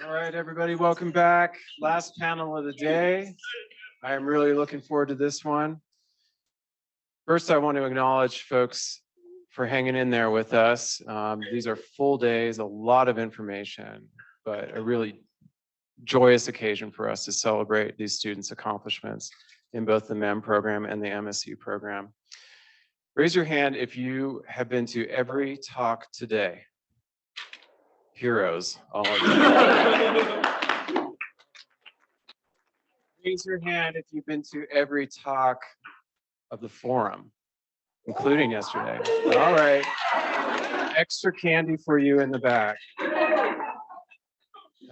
All right, everybody, welcome back. Last panel of the day. I am really looking forward to this one. First, I want to acknowledge folks for hanging in there with us. These are full days, a lot of information, but a really joyous occasion for us to celebrate these students' accomplishments in both the MEM program and the MSU program. Raise your hand if you have been to every talk today. Heroes, all of you. Raise your hand if you've been to every talk of the forum, including yesterday. All right. Extra candy for you in the back.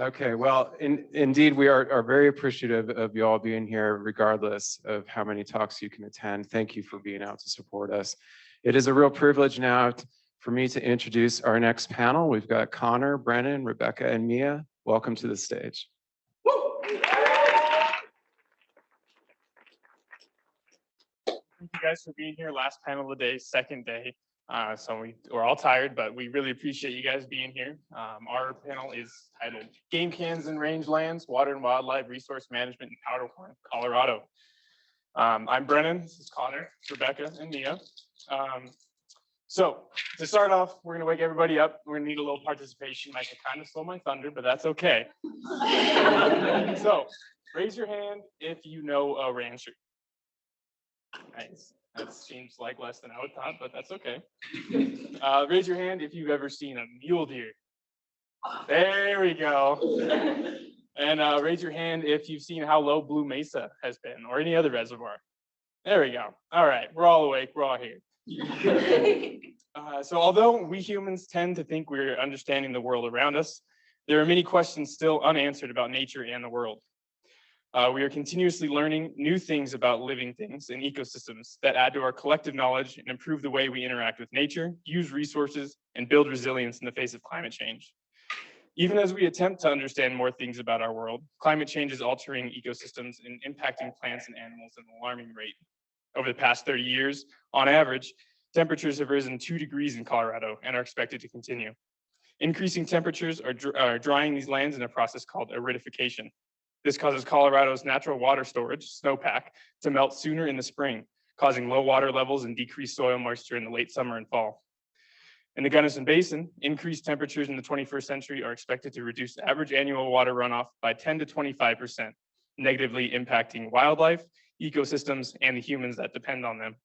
Okay, well, indeed, we are very appreciative of you all being here, regardless of how many talks you can attend. Thank you for being out to support us. It is a real privilege now for me to introduce our next panel. We've got Connor, Brennan, Rebecca, and Mia. Welcome to the stage. Thank you guys for being here. Last panel of the day, second day. So we're all tired, but we really appreciate you guys being here. Our panel is titled Game Cans and Rangelands, Water and Wildlife Resource Management in Powderhorn, Colorado. I'm Brennan, this is Connor, Rebecca, and Mia. So to start off, we're gonna wake everybody up. We're gonna need a little participation. I can kind of slow my thunder, but that's okay. So raise your hand if you know a rancher. Nice. That seems like less than I would thought, but that's okay. Raise your hand if you've ever seen a mule deer. There we go. And raise your hand if you've seen how low Blue Mesa has been, or any other reservoir. There we go. All right, we're all awake, we're all here. So although we humans tend to think we're understanding the world around us, there are many questions still unanswered about nature and the world. We are continuously learning new things about living things and ecosystems that add to our collective knowledge and improve the way we interact with nature, use resources, and build resilience in the face of climate change. Even as we attempt to understand more things about our world, climate change is altering ecosystems and impacting plants and animals at an alarming rate. Over the past 30 years, on average, temperatures have risen 2 degrees in Colorado and are expected to continue. Increasing temperatures are drying these lands in a process called aridification. This causes Colorado's natural water storage, snowpack, to melt sooner in the spring, causing low water levels and decreased soil moisture in the late summer and fall. In the Gunnison Basin, increased temperatures in the 21st century are expected to reduce average annual water runoff by 10 to 25%, negatively impacting wildlife, ecosystems, and the humans that depend on them.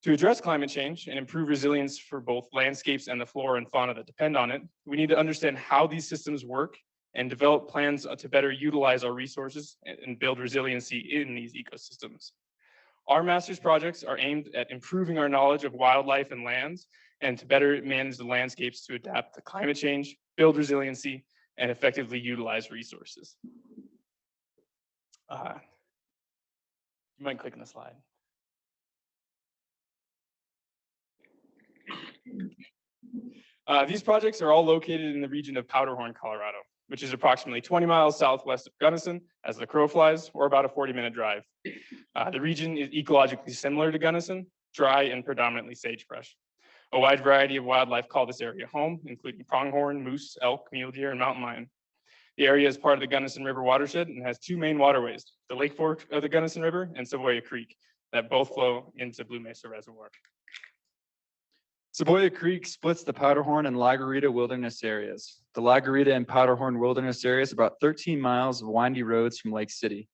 To address climate change and improve resilience for both landscapes and the flora and fauna that depend on it, we need to understand how these systems work and develop plans to better utilize our resources and build resiliency in these ecosystems. Our master's projects are aimed at improving our knowledge of wildlife and lands and to better manage the landscapes to adapt to climate change, build resiliency, and effectively utilize resources. You might click on the slide. These projects are all located in the region of Powderhorn, Colorado, which is approximately 20 miles southwest of Gunnison as the crow flies, or about a 40-minute drive. The region is ecologically similar to Gunnison, dry and predominantly sagebrush. A wide variety of wildlife call this area home, including pronghorn, moose, elk, mule deer, and mountain lion. The area is part of the Gunnison River watershed and has 2 main waterways, the Lake Fork of the Gunnison River and Savoia Creek, that both flow into Blue Mesa Reservoir. Savoia Creek splits the Powderhorn and Lagarita wilderness areas. The Lagarita and Powderhorn wilderness area is about 13 miles of windy roads from Lake City.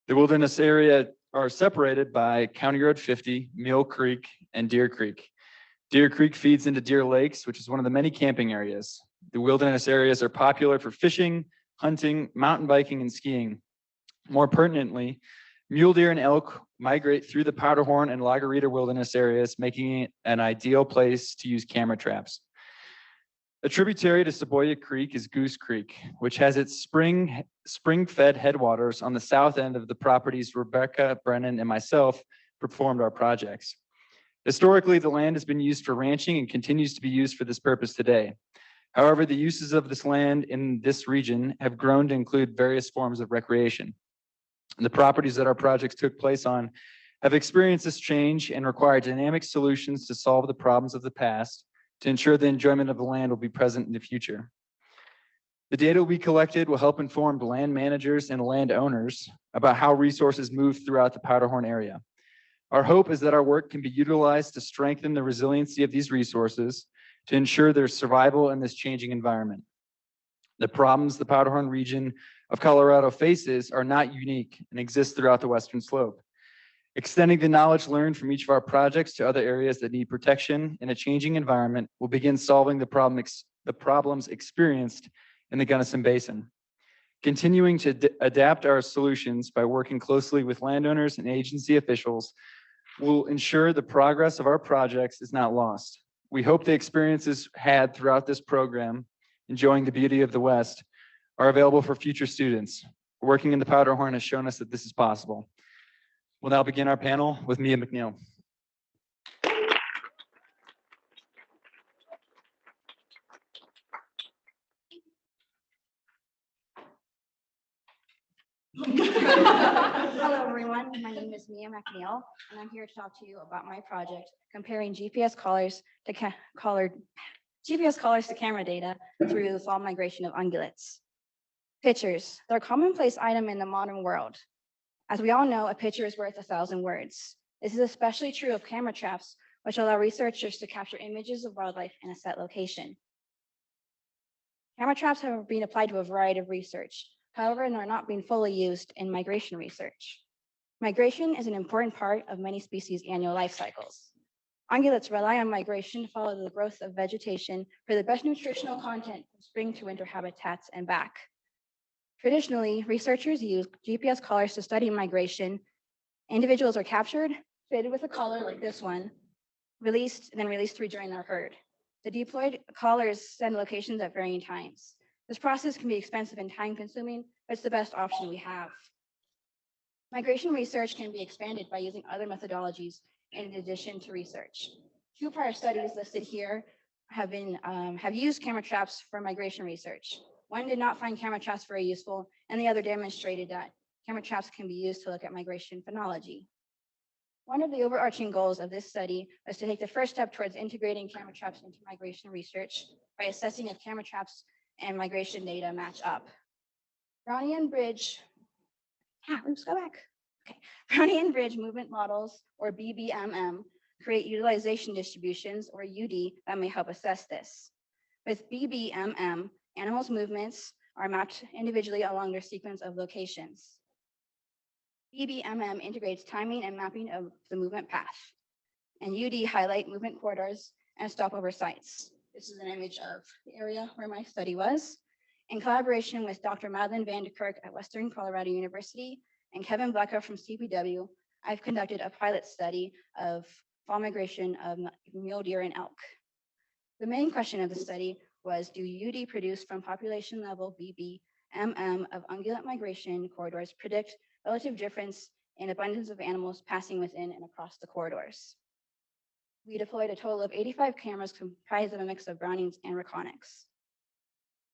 The wilderness area are separated by County Road 50, Mill Creek, and Deer Creek. Deer Creek feeds into Deer Lakes, which is one of the many camping areas. The wilderness areas are popular for fishing, hunting, mountain biking, and skiing. More pertinently, mule deer and elk migrate through the Powderhorn and Lagarita wilderness areas, making it an ideal place to use camera traps. A tributary to Savoia Creek is Goose Creek, which has its spring-fed headwaters on the south end of the properties Rebecca, Brennan, and myself performed our projects. Historically, the land has been used for ranching and continues to be used for this purpose today. However, the uses of this land in this region have grown to include various forms of recreation. The properties that our projects took place on have experienced this change and require dynamic solutions to solve the problems of the past to ensure the enjoyment of the land will be present in the future. The data we collected will help inform land managers and landowners about how resources move throughout the Powderhorn area. Our hope is that our work can be utilized to strengthen the resiliency of these resources to ensure their survival in this changing environment. The problems the Powderhorn region of Colorado faces are not unique and exist throughout the Western Slope. Extending the knowledge learned from each of our projects to other areas that need protection in a changing environment will begin solving the problems experienced in the Gunnison Basin. Continuing to adapt our solutions by working closely with landowners and agency officials will ensure the progress of our projects is not lost. We hope the experiences had throughout this program, enjoying the beauty of the West, are available for future students. Working in the Powderhorn has shown us that this is possible. We'll now begin our panel with Mia MacNeill. Hello, everyone. My name is Mia MacNeill, and I'm here to talk to you about my project comparing GPS collars to camera data through the fall migration of ungulates. Pictures. They're a commonplace item in the modern world. As we all know, a picture is worth 1,000 words. This is especially true of camera traps, which allow researchers to capture images of wildlife in a set location. Camera traps have been applied to a variety of research. However, they're not being fully used in migration research. Migration is an important part of many species' annual life cycles. Ungulates rely on migration to follow the growth of vegetation for the best nutritional content from spring to winter habitats and back. Traditionally, researchers use GPS collars to study migration. Individuals are captured, fitted with a collar like this one, released to rejoin their herd. The deployed collars send locations at varying times. This process can be expensive and time-consuming, but it's the best option we have. Migration research can be expanded by using other methodologies in addition to research. 2 prior studies listed here have used camera traps for migration research. One did not find camera traps very useful, and the other demonstrated that camera traps can be used to look at migration phenology. One of the overarching goals of this study was to take the first step towards integrating camera traps into migration research by assessing if camera traps and migration data match up. Brownian Bridge movement models, or BBMM, create utilization distributions, or UD, that may help assess this. With BBMM, animals' movements are mapped individually along their sequence of locations. BBMM integrates timing and mapping of the movement path, and UD highlight movement corridors and stopover sites. This is an image of the area where my study was. In collaboration with Dr. Madeline Vanderkerk at Western Colorado University and Kevin Blecker from CPW, I've conducted a pilot study of fall migration of mule deer and elk. The main question of the study was, do UD produced from population level BBMM of ungulate migration corridors predict relative difference in abundance of animals passing within and across the corridors? We deployed a total of 85 cameras comprised of a mix of Brownings and Reconics.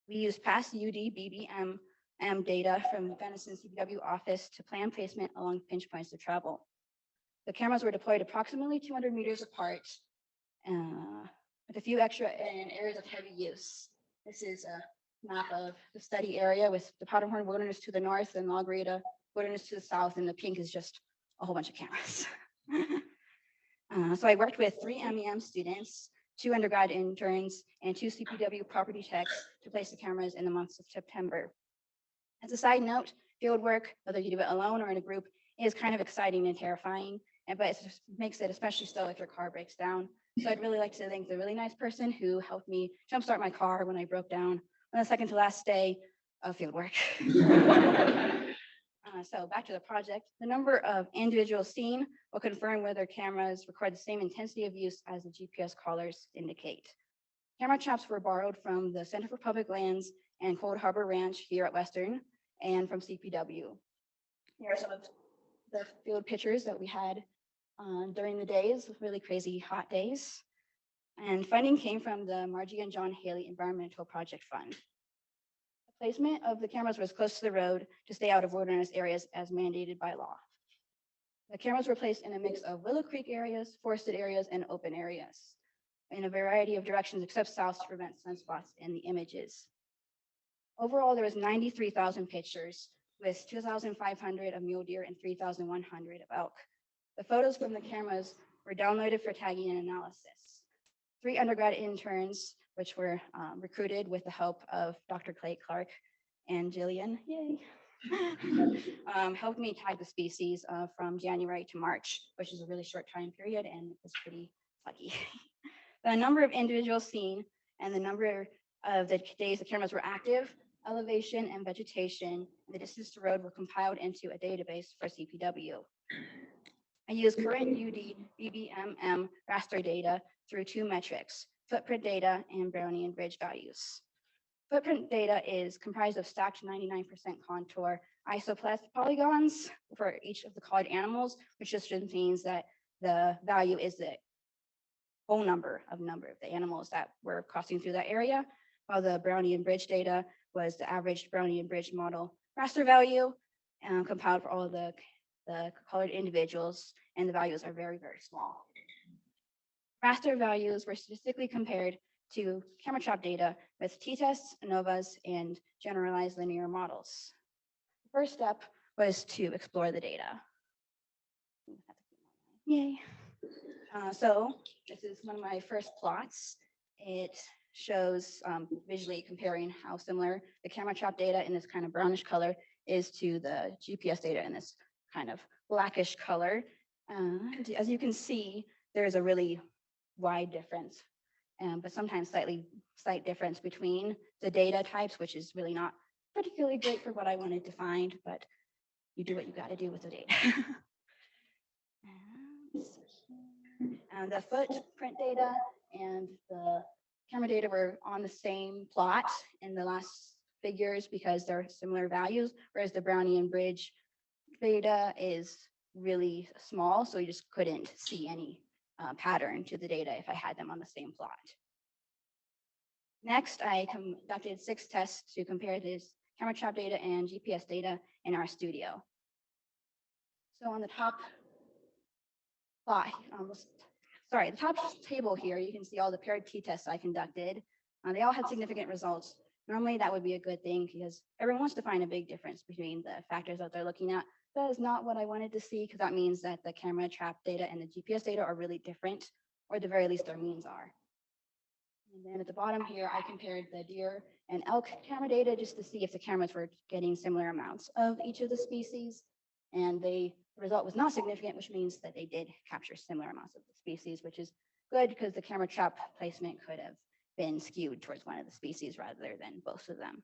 We used past UD BBMM data from Gunnison CPW office to plan placement along pinch points of travel. The cameras were deployed approximately 200 meters apart with a few extra in areas of heavy use. This is a map of the study area with the Powderhorn Wilderness to the north and La Grita Wilderness to the south, and the pink is just a whole bunch of cameras. So I worked with 3 MEM students, 2 undergrad interns, and 2 CPW property techs to place the cameras in the months of September. As a side note, field work, whether you do it alone or in a group, is kind of exciting and terrifying, but it makes it especially so if your car breaks down. So I'd really like to thank the really nice person who helped me jumpstart my car when I broke down on the second to last day of field work. So back to the project. The number of individuals seen will confirm whether cameras record the same intensity of use as the GPS collars indicate. Camera traps were borrowed from the Center for Public Lands and Cold Harbor Ranch here at Western and from CPW. Here are some of the field pictures that we had during the days, really crazy hot days. And funding came from the Margie and John Haley Environmental Project Fund. Placement of the cameras was close to the road to stay out of wilderness areas as mandated by law. The cameras were placed in a mix of Willow Creek areas, forested areas, and open areas in a variety of directions except south to prevent sunspots in the images. Overall, there was 93,000 pictures with 2,500 of mule deer and 3,100 of elk. The photos from the cameras were downloaded for tagging and analysis. 3 undergrad interns, which were recruited with the help of Dr. Clay Clark and Jillian, yay, helped me tag the species from January to March, which is a really short time period, and it was pretty lucky. The number of individuals seen and the number of the days the cameras were active, elevation and vegetation, and the distance to road were compiled into a database for CPW. I used current UD BBMM raster data through 2 metrics, footprint data and Brownian bridge values. Footprint data is comprised of stacked 99% contour isoplex polygons for each of the collared animals, which just means that the value is the whole number of the animals that were crossing through that area, while the Brownian bridge data was the average Brownian bridge model raster value compiled for all of the colored individuals, and the values are very, very small. Raster values were statistically compared to camera trap data with t-tests, ANOVAs, and generalized linear models. The first step was to explore the data. Yay. So this is one of my first plots. It shows visually comparing how similar the camera trap data in this kind of brownish color is to the GPS data in this kind of blackish color. As you can see, there's a really wide difference, but sometimes slight difference between the data types, which is really not particularly great for what I wanted to find, but you do what you got to do with the data. The footprint data and the camera data were on the same plot in the last figures because they're similar values, whereas the Brownian bridge data is really small, so you just couldn't see any pattern to the data if I had them on the same plot. Next, I conducted 6 tests to compare this camera trap data and GPS data in our studio. So on the top plot, the top table here, you can see all the paired t-tests I conducted. They all had significant results. Normally that would be a good thing because everyone wants to find a big difference between the factors that they're looking at. That is not what I wanted to see because that means that the camera trap data and the GPS data are really different, or at the very least their means are. And then at the bottom here, I compared the deer and elk camera data just to see if the cameras were getting similar amounts of each of the species. And the result was not significant, which means that they did capture similar amounts of the species, which is good because the camera trap placement could have been skewed towards one of the species rather than both of them.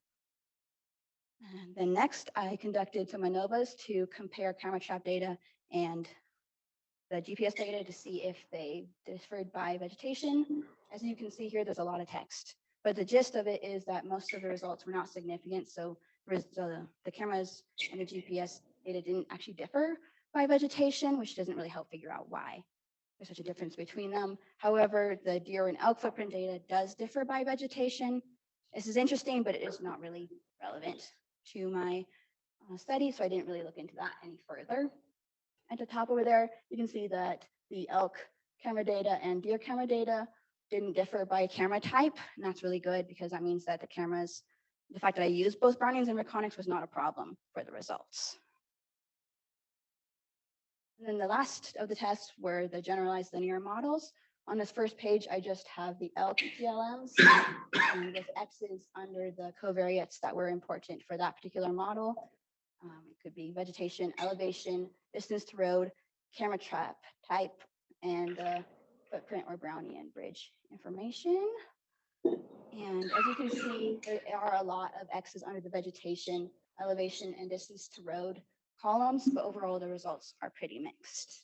And then next, I conducted some ANOVAs to compare camera trap data and the GPS data to see if they differed by vegetation. As you can see here, there's a lot of text, but the gist of it is that most of the results were not significant. So the cameras and the GPS data didn't actually differ by vegetation, which doesn't really help figure out why there's such a difference between them. However, the deer and elk footprint data does differ by vegetation. This is interesting, but it is not really relevant to my study, so I didn't really look into that any further. At the top over there, you can see that the elk camera data and deer camera data didn't differ by camera type, and that's really good because that means that the fact that I used both Brownings and Reconyx was not a problem for the results. And then the last of the tests were the generalized linear models. On this first page, I just have the elk GLMs with X's under the covariates that were important for that particular model. It could be vegetation, elevation, distance to road, camera trap type, and footprint or Brownian bridge information. And as you can see, there are a lot of X's under the vegetation, elevation, and distance to road columns, but overall the results are pretty mixed.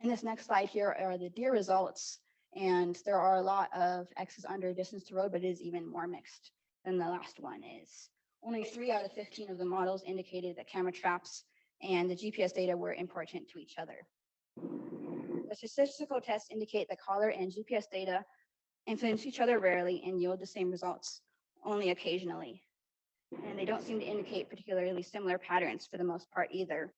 In this next slide here are the deer results, and there are a lot of X's under distance to road, but it is even more mixed than the last one is. Only 3 out of 15 of the models indicated that camera traps and the GPS data were important to each other. The statistical tests indicate that collar and GPS data influence each other rarely and yield the same results only occasionally. And they don't seem to indicate particularly similar patterns for the most part either.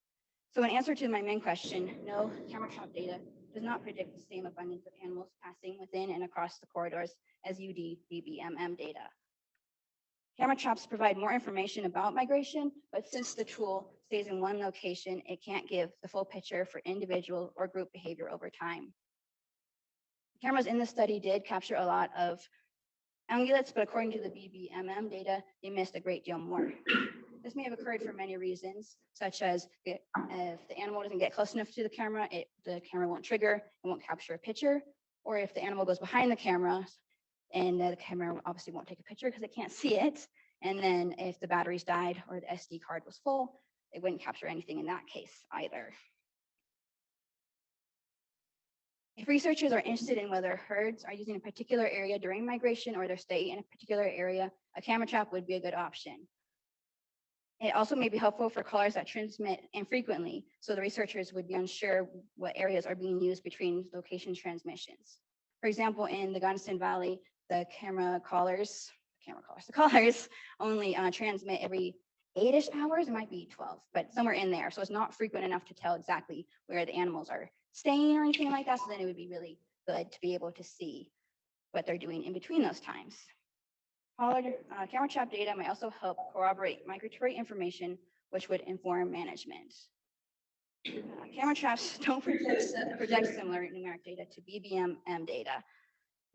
So in answer to my main question, no, camera trap data does not predict the same abundance of animals passing within and across the corridors as UD BBMM data. Camera traps provide more information about migration, but since the tool stays in one location, it can't give the full picture for individual or group behavior over time. Cameras in the study did capture a lot of ungulates, but according to the BBMM data, they missed a great deal more. This may have occurred for many reasons, such as if the animal doesn't get close enough to the camera won't trigger and won't capture a picture, or if the animal goes behind the camera and the camera obviously won't take a picture because it can't see it. And then if the batteries died or the SD card was full, it wouldn't capture anything in that case either. If researchers are interested in whether herds are using a particular area during migration or they're staying in a particular area, a camera trap would be a good option. It also may be helpful for callers that transmit infrequently, so the researchers would be unsure what areas are being used between location transmissions. For example, in the Gunnison Valley, the callers only transmit every 8-ish hours. It might be 12, but somewhere in there. So it's not frequent enough to tell exactly where the animals are staying or anything like that. So then it would be really good to be able to see what they're doing in between those times. Camera trap data might also help corroborate migratory information, which would inform management. Camera traps don't project similar numeric data to BBMM data,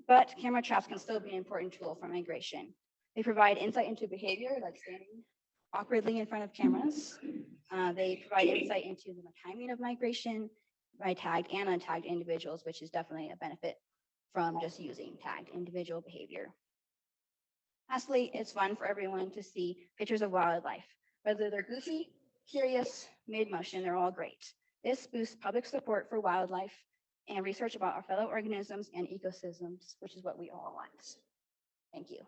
but camera traps can still be an important tool for migration. They provide insight into behavior, like standing awkwardly in front of cameras. They provide insight into the timing of migration by tagged and untagged individuals, which is definitely a benefit from just using tagged individual behavior. Lastly, it's fun for everyone to see pictures of wildlife. Whether they're goofy, curious, mid-motion, they're all great. This boosts public support for wildlife and research about our fellow organisms and ecosystems, which is what we all want. Thank you.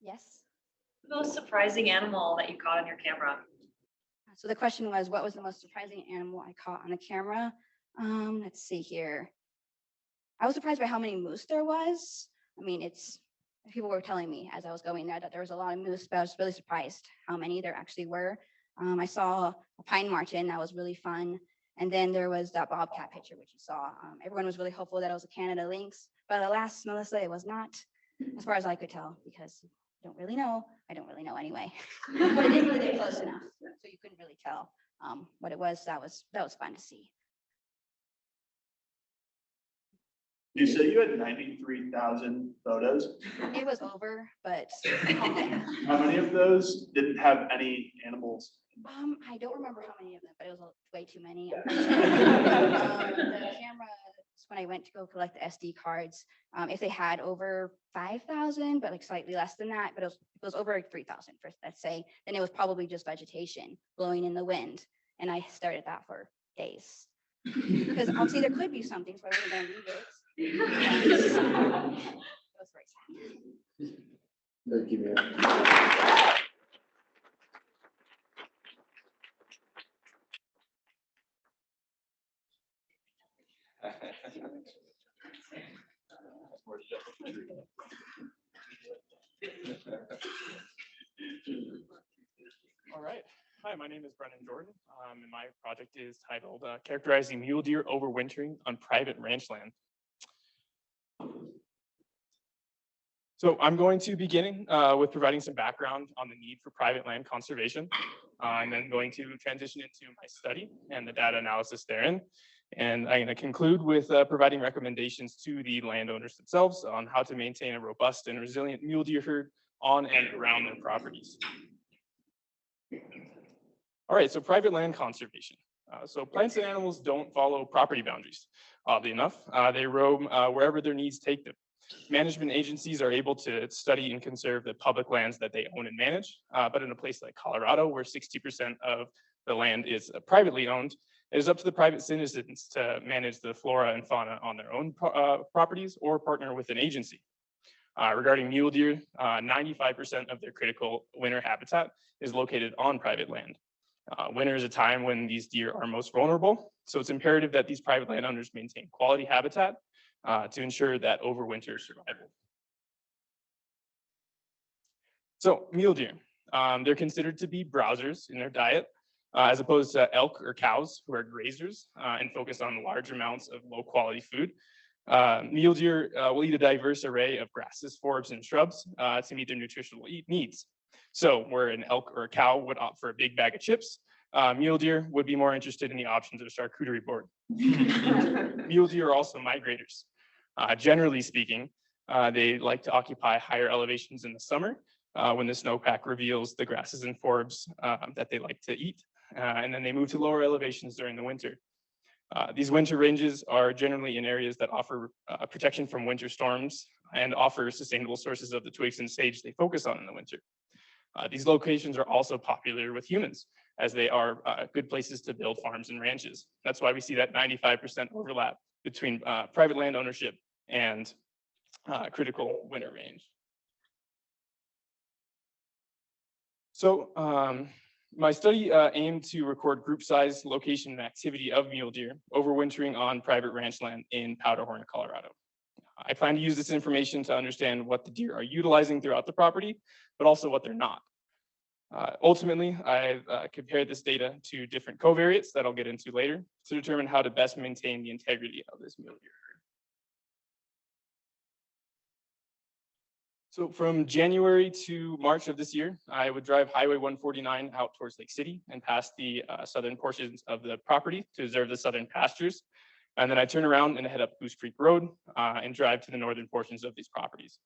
Yes. The most surprising animal that you caught on your camera? So the question was, what was the most surprising animal I caught on the camera? Let's see here. I was surprised by how many moose there was. I mean, people were telling me as I was going there that there was a lot of moose, but I was really surprised how many there actually were. I saw a pine marten that was really fun. And then there was that bobcat picture, which you saw. Everyone was really hopeful that it was a Canada lynx, but alas, Melissa, it was not, as far as I could tell, because I don't really know anyway. But it didn't really get close enough, so you couldn't really tell what it was. That was fun to see. You said you had 93,000 photos. It was over, but How many of those didn't have any animals? I don't remember how many of them, but it was way too many. The cameras, when I went to go collect the SD cards, if they had over 5,000, but like slightly less than that, but it was over 3,000, let's say, then it was probably just vegetation blowing in the wind. And I stared at that for days. Because obviously there could be something, so I wasn't going to leave it. It was very sad. Thank you, Mia. All right. Hi, my name is Brennan Jordan, and my project is titled Characterizing Mule Deer Overwintering on Private Ranch Land. So I'm going to begin with providing some background on the need for private land conservation. I'm then going to transition into my study and the data analysis therein. And I'm going to conclude with providing recommendations to the landowners themselves on how to maintain a robust and resilient mule deer herd on and around their properties. All right, so private land conservation. So plants and animals don't follow property boundaries. Oddly enough, they roam wherever their needs take them. Management agencies are able to study and conserve the public lands that they own and manage, but in a place like Colorado, where 60% of the land is privately owned, it is up to the private citizens to manage the flora and fauna on their own properties or partner with an agency. Regarding mule deer, 95% of their critical winter habitat is located on private land. Winter is a time when these deer are most vulnerable, so it's imperative that these private landowners maintain quality habitat to ensure that overwinter survival. So mule deer, they're considered to be browsers in their diet, as opposed to elk or cows who are grazers and focus on large amounts of low quality food. Mule deer will eat a diverse array of grasses, forbs, and shrubs to meet their nutritional needs. So where an elk or a cow would opt for a big bag of chips, mule deer would be more interested in the options of a charcuterie board. Mule deer are also migrators. Generally speaking, they like to occupy higher elevations in the summer when the snowpack reveals the grasses and forbs that they like to eat. And then they move to lower elevations during the winter. These winter ranges are generally in areas that offer protection from winter storms and offer sustainable sources of the twigs and sage they focus on in the winter. These locations are also popular with humans, as they are good places to build farms and ranches. That's why we see that 95% overlap between private land ownership and critical winter range. So my study aimed to record group size, location, and activity of mule deer overwintering on private ranch land in Powderhorn, Colorado. I plan to use this information to understand what the deer are utilizing throughout the property, but also what they're not. Ultimately, I've compared this data to different covariates that I'll get into later to determine how to best maintain the integrity of this mule deer herd. So from January to March of this year, I would drive Highway 149 out towards Lake City and past the southern portions of the property to observe the southern pastures. And then I turn around and head up Goose Creek Road and drive to the northern portions of these properties.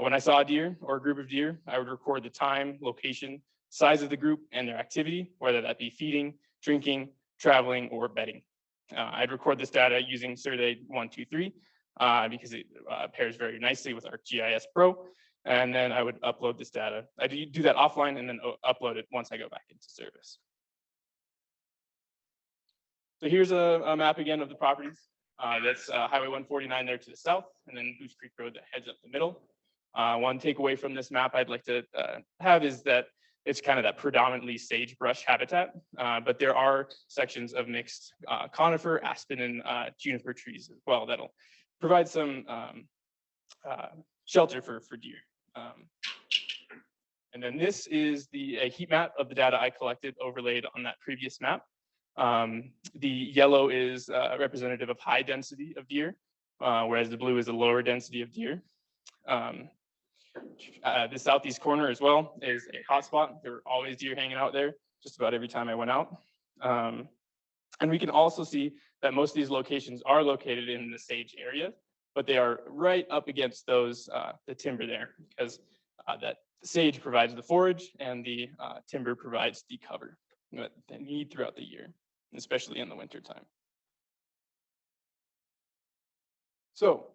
When I saw a deer or a group of deer, I would record the time, location, size of the group, and their activity, whether that be feeding, drinking, traveling, or bedding. I'd record this data using Survey 123 because it pairs very nicely with our GIS Pro. And then I would upload this data. I do that offline and then upload it once I go back into service. So here's a map again of the properties. That's Highway 149 there to the south, and then Goose Creek Road that heads up the middle. One takeaway from this map I'd like to have is that it's kind of that predominantly sagebrush habitat, but there are sections of mixed conifer, aspen, and juniper trees as well that'll provide some shelter for deer. And then this is a heat map of the data I collected overlaid on that previous map. The yellow is representative of high density of deer, whereas the blue is a lower density of deer. The southeast corner as well is a hotspot. There were always deer hanging out there just about every time I went out. And we can also see that most of these locations are located in the sage area, but they are right up against those, the timber there, because that sage provides the forage and the timber provides the cover that they need throughout the year, especially in the winter time. So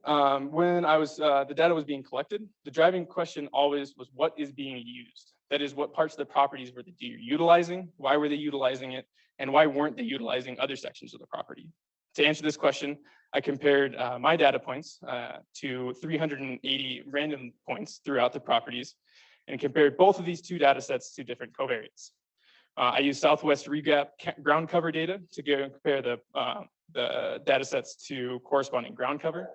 when the data was being collected, the driving question always was what is being used? That is, what parts of the properties were the deer utilizing? Why were they utilizing it? And why weren't they utilizing other sections of the property? To answer this question, I compared my data points to 380 random points throughout the properties and compared both of these two data sets to different covariates. I used Southwest regap ground cover data to compare the data sets to corresponding ground cover.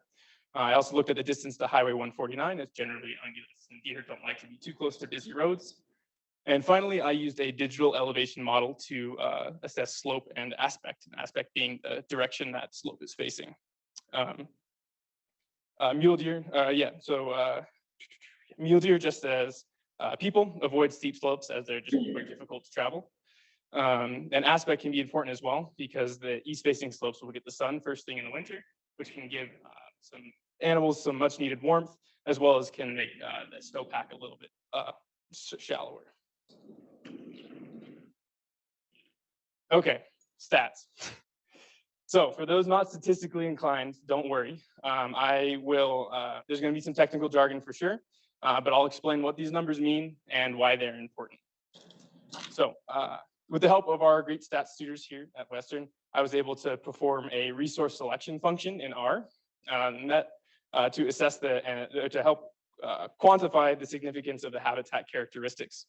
I also looked at the distance to Highway 149, as generally ungulates and deer don't like to be too close to busy roads. And finally, I used a digital elevation model to assess slope and aspect being the direction that slope is facing. Mule deer, mule deer, just as people, avoid steep slopes as they're just very difficult to travel. And aspect can be important as well because the east-facing slopes will get the sun first thing in the winter, which can give some animals some much-needed warmth, as well as can make the snowpack a little bit shallower. Okay, stats. So for those not statistically inclined, don't worry. There's going to be some technical jargon for sure, but I'll explain what these numbers mean and why they're important. So with the help of our great stats tutors here at Western, I was able to perform a resource selection function in R to assess to help quantify the significance of the habitat characteristics.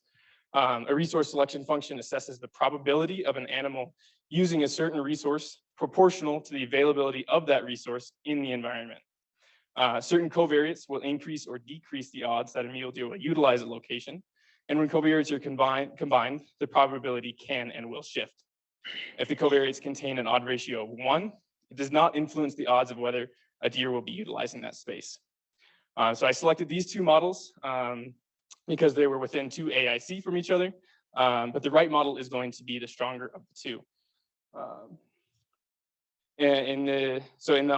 A resource selection function assesses the probability of an animal using a certain resource proportional to the availability of that resource in the environment. Certain covariates will increase or decrease the odds that a mule deer will utilize a location. And when covariates are combined, the probability can and will shift. If the covariates contain an odd ratio of 1, it does not influence the odds of whether a deer will be utilizing that space. So I selected these two models because they were within 2 AIC from each other, but the right model is going to be the stronger of the two. On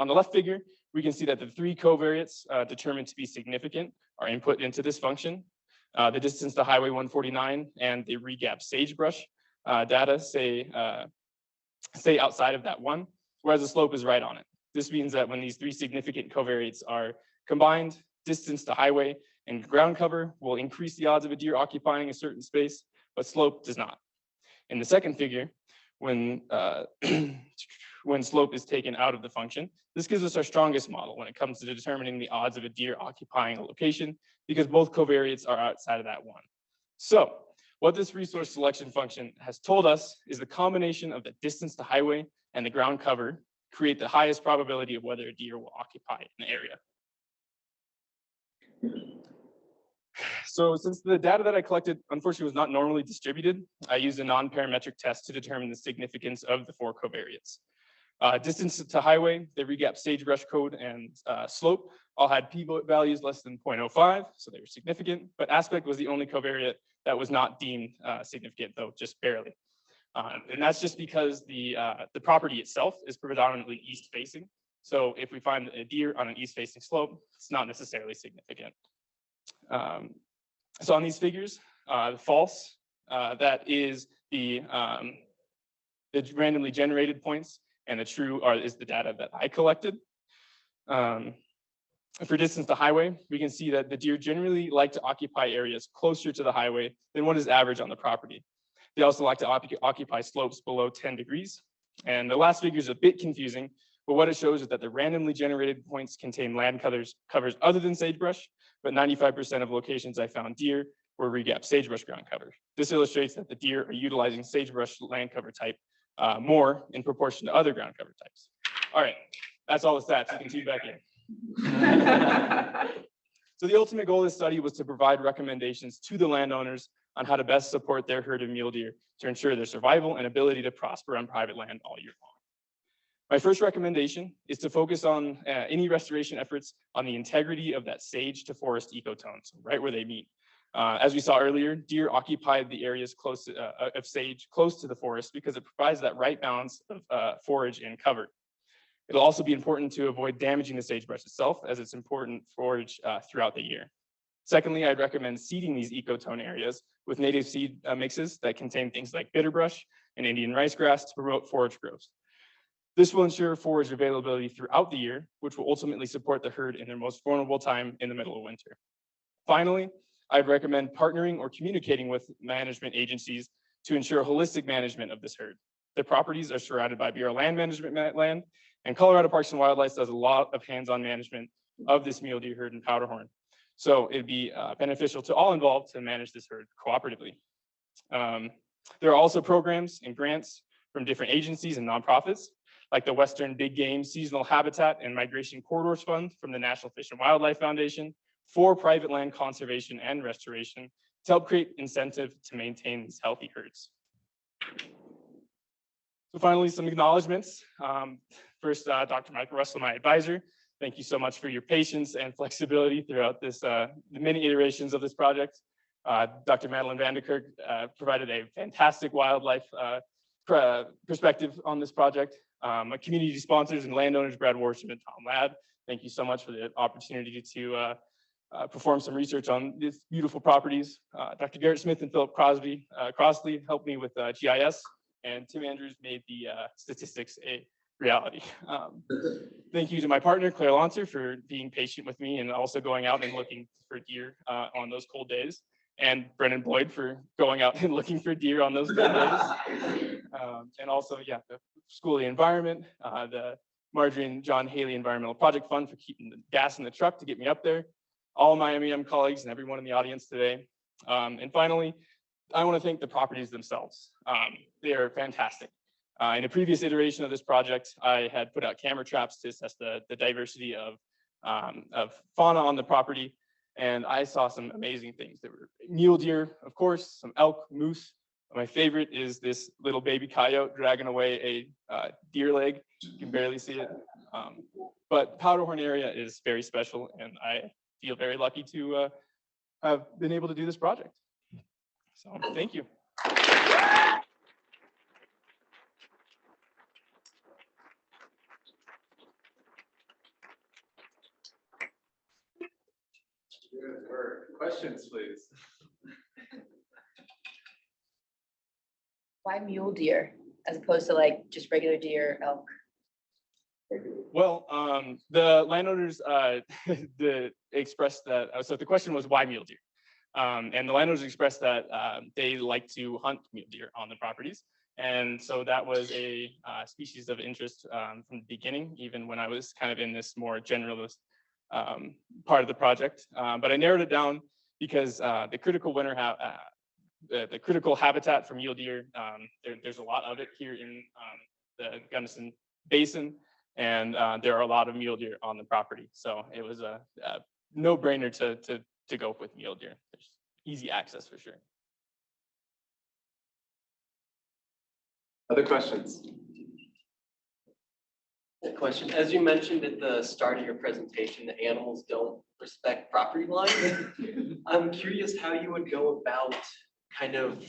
the left figure, we can see that the 3 covariates determined to be significant are input into this function. The distance to Highway 149 and the regap sagebrush data say outside of that 1, whereas the slope is right on it. This means that when these 3 significant covariates are combined, distance to highway and ground cover will increase the odds of a deer occupying a certain space, but slope does not. In the second figure, when slope is taken out of the function, this gives us our strongest model when it comes to determining the odds of a deer occupying a location, because both covariates are outside of that 1. So what this resource selection function has told us is the combination of the distance to highway and the ground cover create the highest probability of whether a deer will occupy an area. So since the data that I collected, unfortunately, was not normally distributed, I used a non-parametric test to determine the significance of the 4 covariates. Distance to highway, the regap sagebrush code, and slope all had p-values less than 0.05, so they were significant, but aspect was the only covariate that was not deemed significant, though just barely. And that's just because the property itself is predominantly east-facing. So if we find a deer on an east-facing slope, it's not necessarily significant. So on these figures, the false, that is the randomly generated points, and the true is the data that I collected. For distance to highway, we can see that the deer generally like to occupy areas closer to the highway than what is average on the property. They also like to occupy slopes below 10 degrees. And the last figure is a bit confusing, but what it shows is that the randomly generated points contain land covers other than sagebrush, but 95% of locations I found deer were regap sagebrush ground cover. This illustrates that the deer are utilizing sagebrush land cover type more in proportion to other ground cover types. All right, that's all the stats. You can tune back in. So the ultimate goal of this study was to provide recommendations to the landowners on how to best support their herd of mule deer to ensure their survival and ability to prosper on private land all year long. My first recommendation is to focus on any restoration efforts on the integrity of that sage to forest ecotone, so right where they meet. As we saw earlier, deer occupied the areas close to, of sage close to the forest because it provides that right balance of forage and cover. It'll also be important to avoid damaging the sagebrush itself, as it's important forage throughout the year. Secondly, I'd recommend seeding these ecotone areas with native seed mixes that contain things like bitterbrush and Indian rice grass to promote forage growth. This will ensure forage availability throughout the year, which will ultimately support the herd in their most vulnerable time in the middle of winter. Finally, I'd recommend partnering or communicating with management agencies to ensure holistic management of this herd. The properties are surrounded by Bureau Land Management land, and Colorado Parks and Wildlife does a lot of hands-on management of this mule deer herd in Powderhorn. So it'd be beneficial to all involved to manage this herd cooperatively. There are also programs and grants from different agencies and nonprofits, like the Western Big Game Seasonal Habitat and Migration Corridors Fund from the National Fish and Wildlife Foundation for private land conservation and restoration to help create incentive to maintain these healthy herds. So finally, some acknowledgements. First, Dr. Michael Russell, my advisor. Thank you so much for your patience and flexibility throughout this, the many iterations of this project. Dr. Madeline Vanderkirk provided a fantastic wildlife perspective on this project. My community sponsors and landowners, Brad Worsham and Tom Ladd, thank you so much for the opportunity to perform some research on these beautiful properties. Dr. Garrett Smith and Philip Crossley helped me with GIS, and Tim Andrews made the statistics a reality. Thank you to my partner, Claire Launcer, for being patient with me and also going out and looking for deer on those cold days. And Brennan Boyd for going out and looking for deer on those cold days. And also, yeah, the School of the Environment, the Marjorie and John Haley Environmental Project Fund for keeping the gas in the truck to get me up there. All my MEM colleagues and everyone in the audience today. And finally, I want to thank the properties themselves. They are fantastic. In a previous iteration of this project, I had put out camera traps to assess the diversity of fauna on the property, and I saw some amazing things. There were mule deer, of course, some elk, moose. My favorite is this little baby coyote dragging away a deer leg. You can barely see it. But Powderhorn area is very special, and I feel very lucky to have been able to do this project. So thank you. Good work. Questions, please. Why mule deer as opposed to like just regular deer, elk? Well, the landowners expressed that, so the question was why mule deer? And the landowners expressed that they like to hunt mule deer on the properties. And so that was a species of interest from the beginning, even when I was kind of in this more generalist part of the project. But I narrowed it down because the critical the critical habitat for mule deer, there's a lot of it here in the Gunnison Basin, and there are a lot of mule deer on the property. So it was a no-brainer to go with mule deer. There's easy access for sure. Other questions? A question. As you mentioned at the start of your presentation, the animals don't respect property lines. I'm curious how you would go about kind of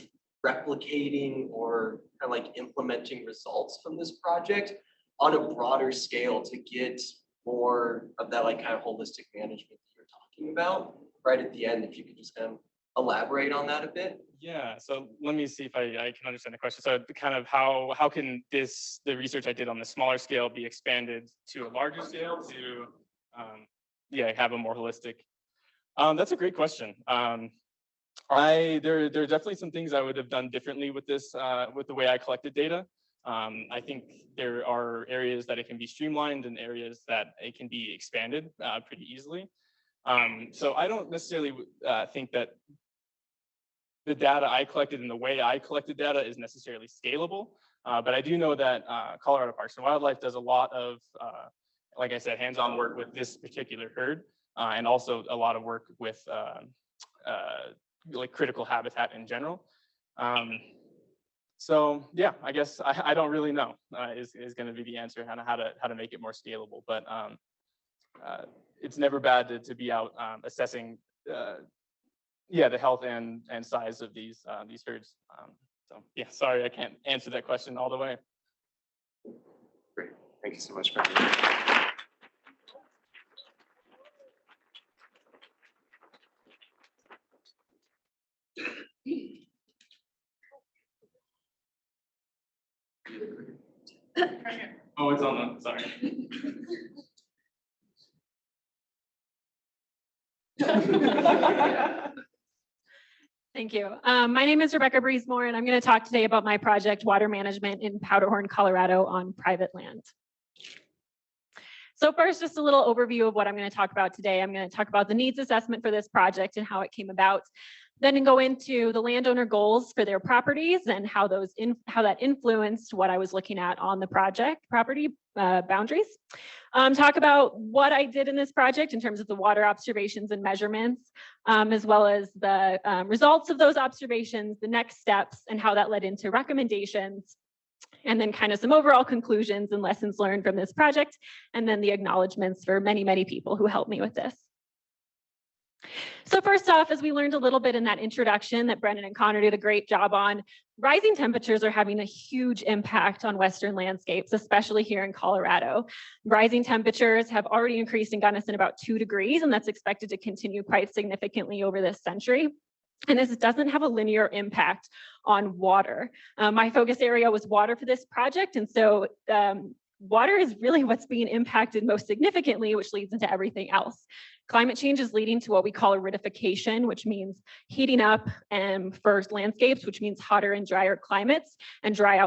replicating or kind of like implementing results from this project on a broader scale to get more of that like kind of holistic management that you're talking about right at the end. If you could just kind of elaborate on that a bit. Yeah, so let me see if I can understand the question. So kind of how can the research I did on the smaller scale be expanded to a larger scale to have a more holistic? That's a great question. There are definitely some things I would have done differently with this, with the way I collected data. I think there are areas that it can be streamlined and areas that it can be expanded pretty easily. So I don't necessarily think that the data I collected and the way I collected data is necessarily scalable, but I do know that Colorado Parks and Wildlife does a lot of, like I said, hands-on work with this particular herd, and also a lot of work with like critical habitat in general. So yeah, I guess I don't really know is going to be the answer on how to make it more scalable, but it's never bad to be out assessing the health and size of these herds. So yeah, sorry I can't answer that question all the way. Great, thank you so much, Brennan. Oh, it's on the, sorry. Thank you. My name is Rebecca Briesmoore, and I'm going to talk today about my project, Water Management in Powderhorn, Colorado on private land. So first, just a little overview of what I'm going to talk about today. I'm going to talk about the needs assessment for this project and how it came about. Then go into the landowner goals for their properties and how that influenced what I was looking at on the property boundaries. Talk about what I did in this project in terms of the water observations and measurements, as well as the results of those observations, the next steps, and how that led into recommendations, and then kind of some overall conclusions and lessons learned from this project, and then the acknowledgements for many, many people who helped me with this. So first off, as we learned a little bit in that introduction that Brennan and Connor did a great job on, rising temperatures are having a huge impact on Western landscapes, especially here in Colorado. Rising temperatures have already increased in Gunnison about 2 degrees, and that's expected to continue quite significantly over this century. And this doesn't have a linear impact on water. My focus area was water for this project, and so water is really what's being impacted most significantly, which leads into everything else. Climate change is leading to what we call aridification, which means heating up for landscapes, which means hotter and drier climates and dried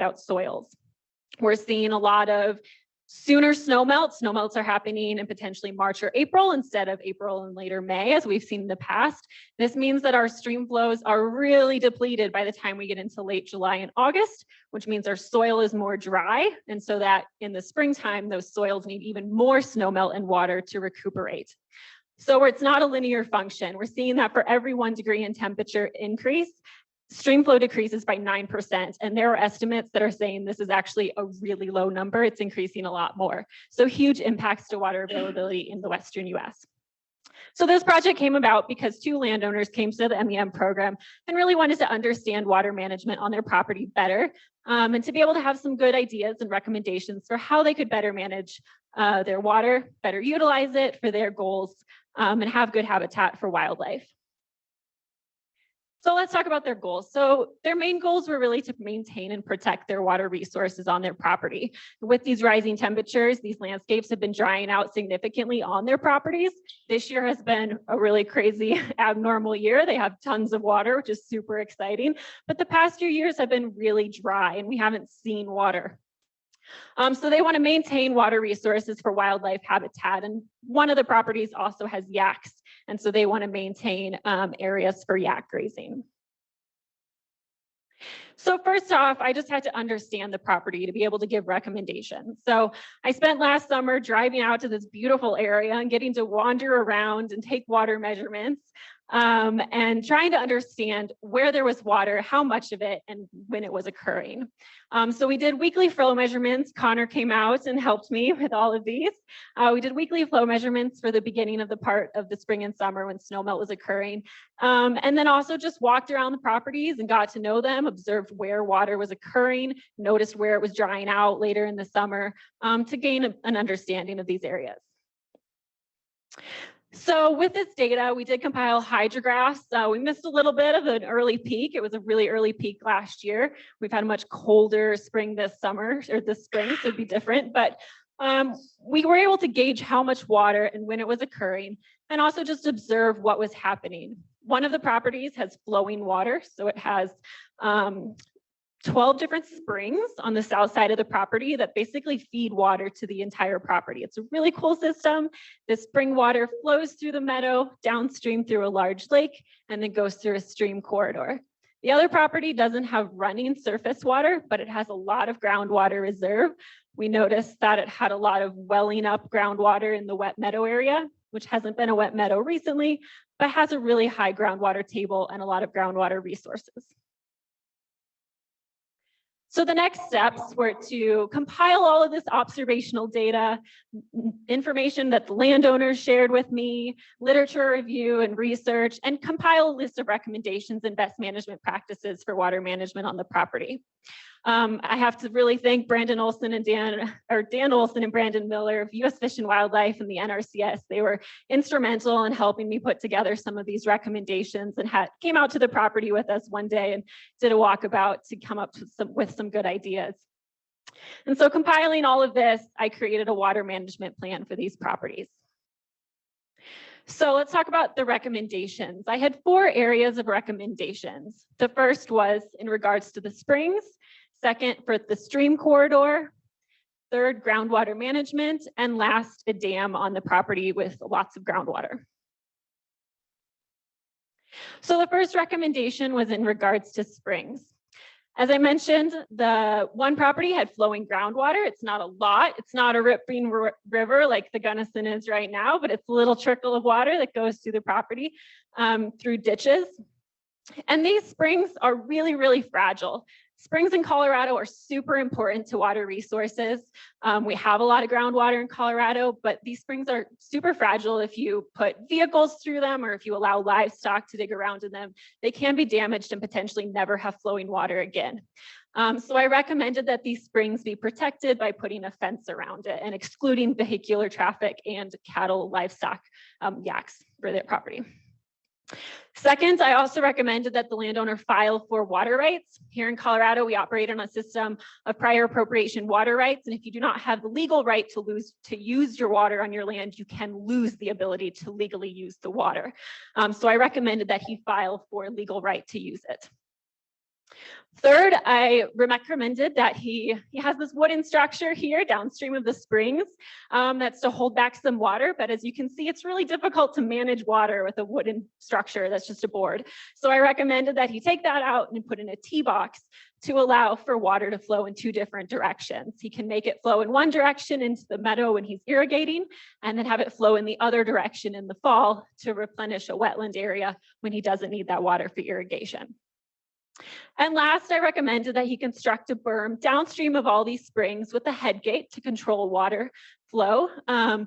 out soils. We're seeing a lot of Sooner snowmelts. Snowmelts are happening in potentially March or April instead of April and later May, as we've seen in the past. This means that our stream flows are really depleted by the time we get into late July and August, which means our soil is more dry. And so that in the springtime, those soils need even more snowmelt and water to recuperate. So it's not a linear function. We're seeing that for every 1 degree in temperature increase, stream flow decreases by 9%. And there are estimates that are saying this is actually a really low number. It's increasing a lot more. So huge impacts to water availability in the Western US. So this project came about because 2 landowners came to the MEM program and really wanted to understand water management on their property better, and to be able to have some good ideas and recommendations for how they could better manage their water, better utilize it for their goals, and have good habitat for wildlife. So let's talk about their goals. So their main goals were really to maintain and protect their water resources on their property. With these rising temperatures, these landscapes have been drying out significantly on their properties. This year has been a really crazy, abnormal year. They have tons of water, which is super exciting. But the past few years have been really dry and we haven't seen water. So they want to maintain water resources for wildlife habitat. And one of the properties also has yaks. And so they want to maintain areas for yak grazing. So first off, I just had to understand the property to be able to give recommendations. So I spent last summer driving out to this beautiful area and getting to wander around and take water measurements, and trying to understand where there was water, how much of it, and when it was occurring. So we did weekly flow measurements. Connor came out and helped me with all of these. We did weekly flow measurements for the beginning of the part of the spring and summer when snowmelt was occurring. And then also just walked around the properties and got to know them, observed where water was occurring, noticed where it was drying out later in the summer, to gain an understanding of these areas. So with this data, we did compile hydrographs. We missed a little bit of an early peak. It was a really early peak last year. We've had a much colder spring this summer, or this spring, so it'd be different. But we were able to gauge how much water and when it was occurring, and also just observe what was happening. One of the properties has flowing water, so it has 12 different springs on the south side of the property that basically feed water to the entire property. It's a really cool system. The spring water flows through the meadow, downstream through a large lake, and then goes through a stream corridor. The other property doesn't have running surface water, but it has a lot of groundwater reserve. We noticed that it had a lot of welling up groundwater in the wet meadow area, which hasn't been a wet meadow recently, but has a really high groundwater table and a lot of groundwater resources. So the next steps were to compile all of this observational data, information that the landowners shared with me, literature review and research, and compile a list of recommendations and best management practices for water management on the property. I have to really thank Dan Olson and Brandon Miller of U.S. Fish and Wildlife and the NRCS. They were instrumental in helping me put together some of these recommendations and came out to the property with us one day and did a walkabout to come up with some good ideas. And so compiling all of this, I created a water management plan for these properties. So let's talk about the recommendations. I had 4 areas of recommendations. The first was in regards to the springs. Second, for the stream corridor. Third, groundwater management. And last, a dam on the property with lots of groundwater. So the first recommendation was in regards to springs. As I mentioned, the one property had flowing groundwater. It's not a lot. It's not a ripping river like the Gunnison is right now, but it's a little trickle of water that goes through the property through ditches. And these springs are really, really fragile. Springs in Colorado are super important to water resources. We have a lot of groundwater in Colorado, but these springs are super fragile. If you put vehicles through them or if you allow livestock to dig around in them, they can be damaged and potentially never have flowing water again. So I recommended that these springs be protected by putting a fence around it and excluding vehicular traffic and cattle, livestock, yaks for their property. Second, I also recommended that the landowner file for water rights. Here in Colorado, we operate on a system of prior appropriation water rights. And if you do not have the legal right to use your water on your land, you can lose the ability to legally use the water. So I recommended that he file for legal right to use it. Third, I recommended that he has this wooden structure here downstream of the springs that's to hold back some water. But as you can see, it's really difficult to manage water with a wooden structure that's just a board. So I recommended that he take that out and put in a tee box to allow for water to flow in 2 different directions. He can make it flow in one direction into the meadow when he's irrigating, and then have it flow in the other direction in the fall to replenish a wetland area when he doesn't need that water for irrigation. And last, I recommended that he construct a berm downstream of all these springs with a head gate to control water flow,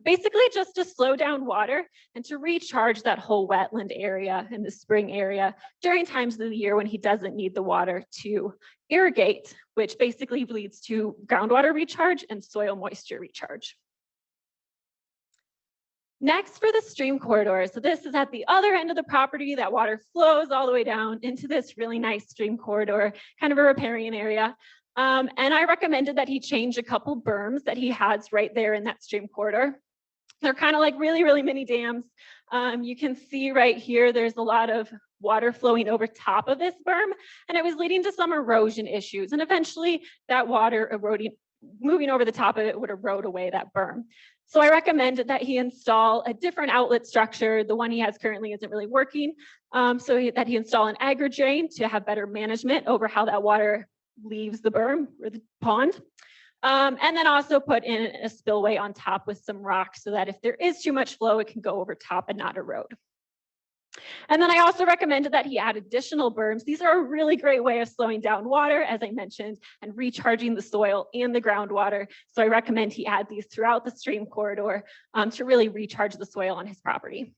basically just to slow down water and to recharge that whole wetland area and the spring area during times of the year when he doesn't need the water to irrigate, which basically leads to groundwater recharge and soil moisture recharge. Next, for the stream corridor. So this is at the other end of the property. That water flows all the way down into this really nice stream corridor, kind of a riparian area. And I recommended that he change a couple berms that he has right there in that stream corridor. They're kind of like really, really mini dams. You can see right here, there's a lot of water flowing over top of this berm, and it was leading to some erosion issues. And eventually that water moving over the top of it would erode away that berm. So I recommended that he install a different outlet structure. The one he has currently isn't really working. That he install an agri-drain to have better management over how that water leaves the berm or the pond. And then also put in a spillway on top with some rocks so that if there is too much flow, it can go over top and not erode. And then I also recommended that he add additional berms. These are a really great way of slowing down water, as I mentioned, and recharging the soil and the groundwater. So I recommend he add these throughout the stream corridor to really recharge the soil on his property.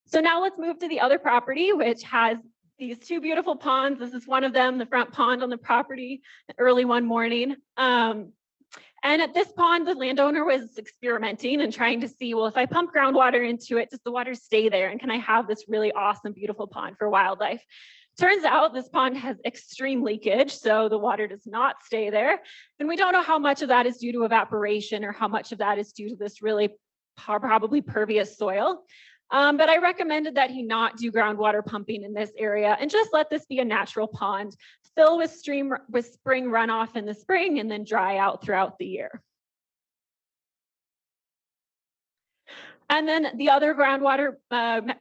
So now let's move to the other property, which has these 2 beautiful ponds. This is one of them, the front pond on the property, early one morning. And at this pond, the landowner was experimenting and trying to see, well, if I pump groundwater into it, does the water stay there? And can I have this really awesome, beautiful pond for wildlife? Turns out this pond has extreme leakage, so the water does not stay there. And we don't know how much of that is due to evaporation or how much of that is due to this really probably pervious soil. But I recommended that he not do groundwater pumping in this area and just let this be a natural pond, fill with spring runoff in the spring and then dry out throughout the year. And then the other groundwater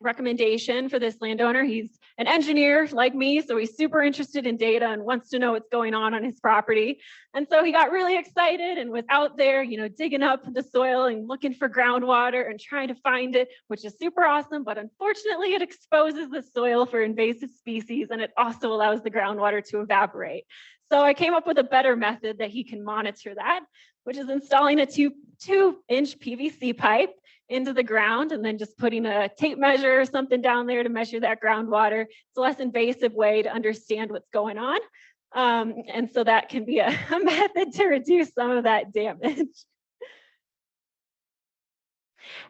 recommendation for this landowner, he's an engineer like me, so he's super interested in data and wants to know what's going on his property. And so he got really excited and was out there, digging up the soil and looking for groundwater and trying to find it, which is super awesome. But unfortunately, it exposes the soil for invasive species, and it also allows the groundwater to evaporate. So I came up with a better method that he can monitor that, which is installing a 2-inch PVC pipe into the ground and then just putting a tape measure or something down there to measure that groundwater. It's a less invasive way to understand what's going on. And so that can be a method to reduce some of that damage.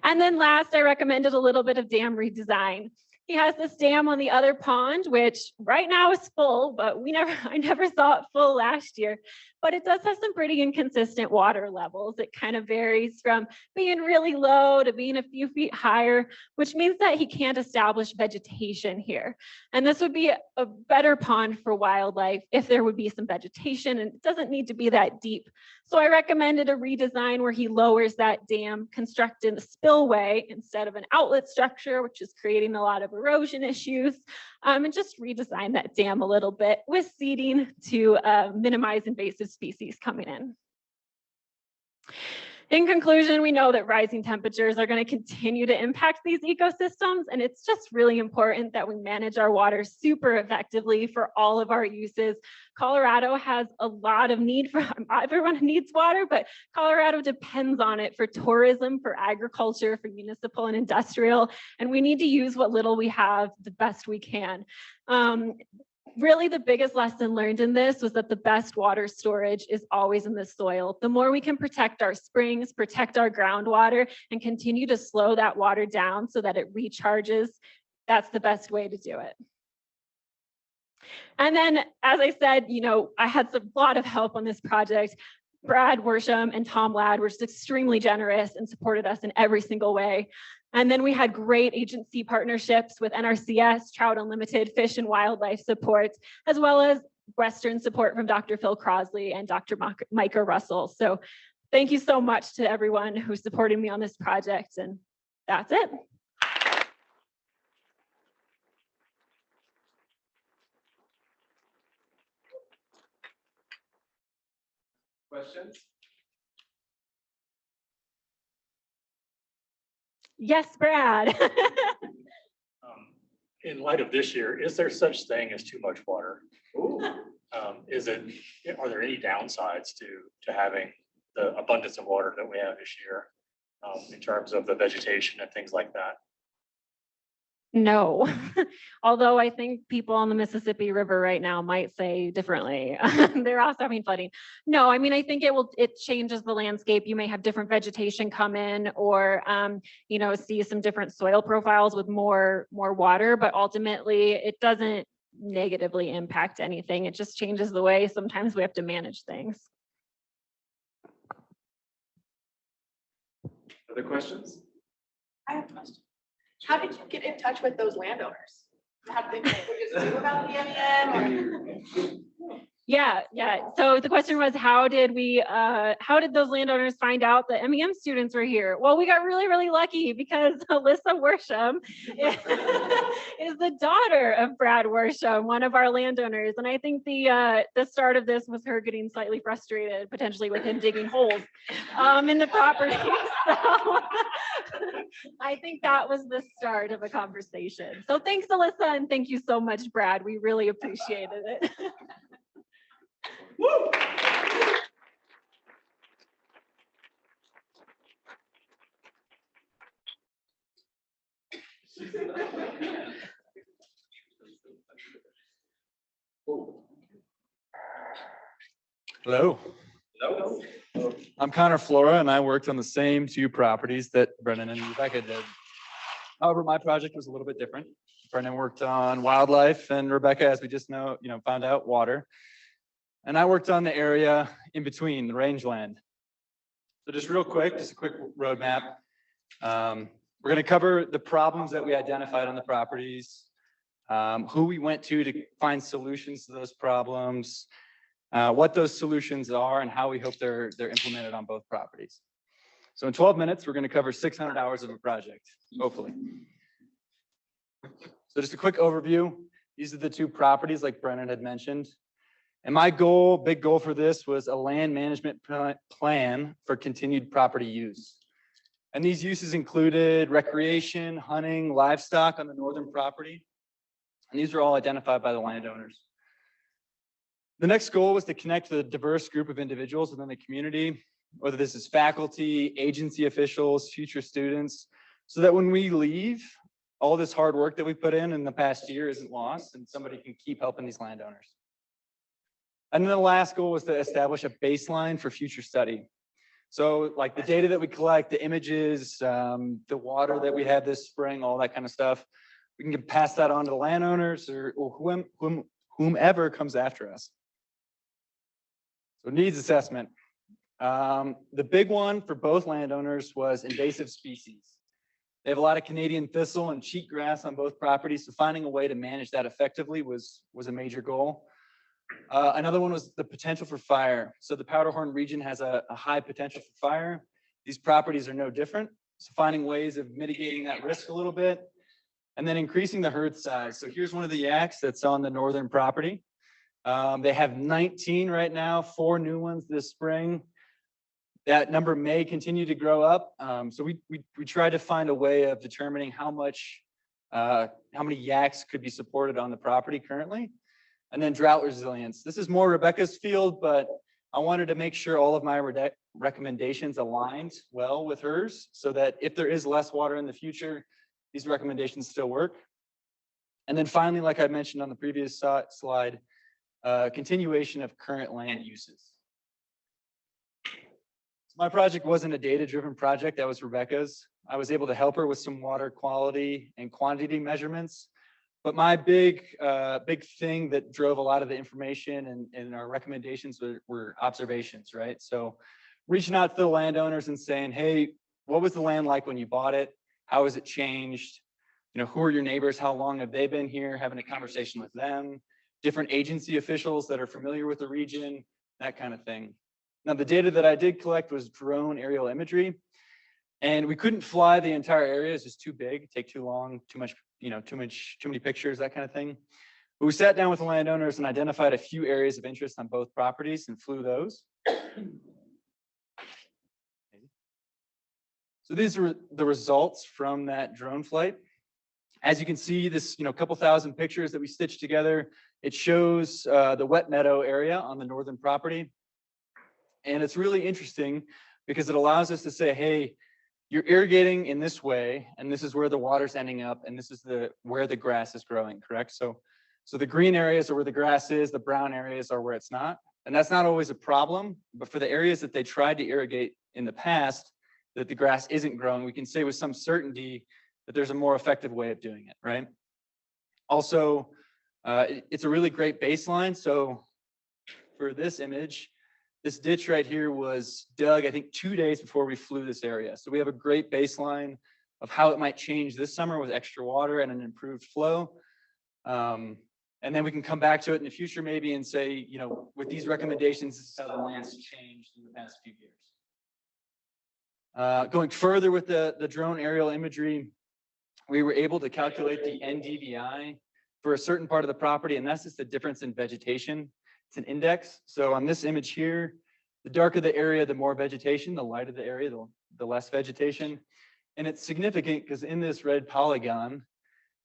And then last, I recommended a little bit of dam redesign. He has this dam on the other pond, which right now is full, but I never saw it full last year. But it does have some pretty inconsistent water levels. It kind of varies from being really low to being a few feet higher, which means that he can't establish vegetation here. And this would be a better pond for wildlife if there would be some vegetation, and it doesn't need to be that deep. So I recommended a redesign where he lowers that dam, constructing a spillway instead of an outlet structure, which is creating a lot of erosion issues, and just redesign that dam a little bit with seeding to minimize invasive species coming in. In conclusion, we know that rising temperatures are going to continue to impact these ecosystems, and it's just really important that we manage our water super effectively for all of our uses. Colorado has a lot of need for, everyone needs water, but Colorado depends on it for tourism, for agriculture, for municipal and industrial, and we need to use what little we have the best we can. Really, the biggest lesson learned in this was that the best water storage is always in the soil. The more we can protect our springs, protect our groundwater, and continue to slow that water down so that it recharges, that's the best way to do it. And then, as I said, I had a lot of help on this project. Brad Worsham and Tom Ladd were just extremely generous and supported us in every single way. And then we had great agency partnerships with NRCS, Trout Unlimited, Fish and Wildlife Support, as well as Western support from Dr. Phil Crosley and Dr. Micah Russell. So thank you so much to everyone who supported me on this project, and that's it. Questions? Yes, Brad. In light of this year, is there such thing as too much water? Are there any downsides to having the abundance of water that we have this year in terms of the vegetation and things like that? No, although I think people on the Mississippi River right now might say differently. They're also having flooding. No, I mean, I think it changes the landscape. You may have different vegetation come in, or see some different soil profiles with more water, but ultimately it doesn't negatively impact anything. It just changes the way sometimes we have to manage things. Other questions? I have a question. How did you get in touch with those landowners? How did they just knew about the MEM? Yeah. So the question was, how did those landowners find out that MEM students were here? Well, we got really, really lucky because Alyssa Worsham is the daughter of Brad Worsham, one of our landowners. And I think the start of this was her getting slightly frustrated, potentially with him digging holes in the property. So I think that was the start of a conversation. So thanks, Alyssa, and thank you so much, Brad. We really appreciated it. Woo! Hello. Hello. I'm Connor Flora, and I worked on the same two properties that Brennan and Rebecca did. However, my project was a little bit different. Brennan worked on wildlife, and Rebecca, as we just found out, water. And I worked on the area in between, the rangeland. So just real quick, just a quick roadmap. We're going to cover the problems that we identified on the properties, who we went to find solutions to those problems, what those solutions are, and how we hope they're implemented on both properties. So in 12 minutes, we're going to cover 600 hours of a project, hopefully. So just a quick overview. These are the two properties like Brennan had mentioned. And my big goal for this was a land management plan for continued property use. And these uses included recreation, hunting, livestock on the northern property. And these are all identified by the landowners. The next goal was to connect with a diverse group of individuals within the community, whether this is faculty, agency officials, future students, so that when we leave, all this hard work that we put in the past year isn't lost and somebody can keep helping these landowners. And then the last goal was to establish a baseline for future study. So like the data that we collect, the images, the water that we have this spring, all that kind of stuff, we can pass that on to the landowners or whomever comes after us. So needs assessment. The big one for both landowners was invasive species. They have a lot of Canadian thistle and cheatgrass on both properties, so finding a way to manage that effectively was a major goal. Another one was the potential for fire. So the Powderhorn region has a high potential for fire. These properties are no different. So finding ways of mitigating that risk a little bit and then increasing the herd size. So here's one of the yaks that's on the northern property. They have 19 right now, 4 new ones this spring. That number may continue to grow up. So we tried to find a way of determining how many yaks could be supported on the property currently. And then drought resilience. This is more Rebecca's field, but I wanted to make sure all of my recommendations aligned well with hers so that if there is less water in the future, these recommendations still work. And then finally, like I mentioned on the previous slide, continuation of current land uses. So my project wasn't a data-driven project, that was Rebecca's. I was able to help her with some water quality and quantity measurements. But my big thing that drove a lot of the information and our recommendations were observations, right? So reaching out to the landowners and saying, hey, what was the land like when you bought it? How has it changed? You know, who are your neighbors? How long have they been here? Having a conversation with them, different agency officials that are familiar with the region, that kind of thing. Now, the data that I did collect was drone aerial imagery, and we couldn't fly the entire area. It's just too big, take too long, too much, you know, too many pictures, that kind of thing. But we sat down with the landowners and identified a few areas of interest on both properties and flew those. So these are the results from that drone flight. As you can see, this, you know, couple thousand pictures that we stitched together, it shows the wet meadow area on the northern property. And it's really interesting because it allows us to say, hey, you're irrigating in this way, and this is where the water's ending up, and this is where the grass is growing, correct? So the green areas are where the grass is, the brown areas are where it's not. And that's not always a problem, but for the areas that they tried to irrigate in the past, that the grass isn't growing, we can say with some certainty that there's a more effective way of doing it, right? Also, it's a really great baseline. So for this image, this ditch right here was dug, I think, 2 days before we flew this area. So we have a great baseline of how it might change this summer with extra water and an improved flow. And then we can come back to it in the future maybe and say, you know, with these recommendations, this is how the land's changed in the past few years. Going further with the drone aerial imagery, we were able to calculate the NDVI for a certain part of the property, and that's just the difference in vegetation. It's an index. So on this image here, the darker the area, the more vegetation, the lighter the area, the less vegetation. And it's significant because in this red polygon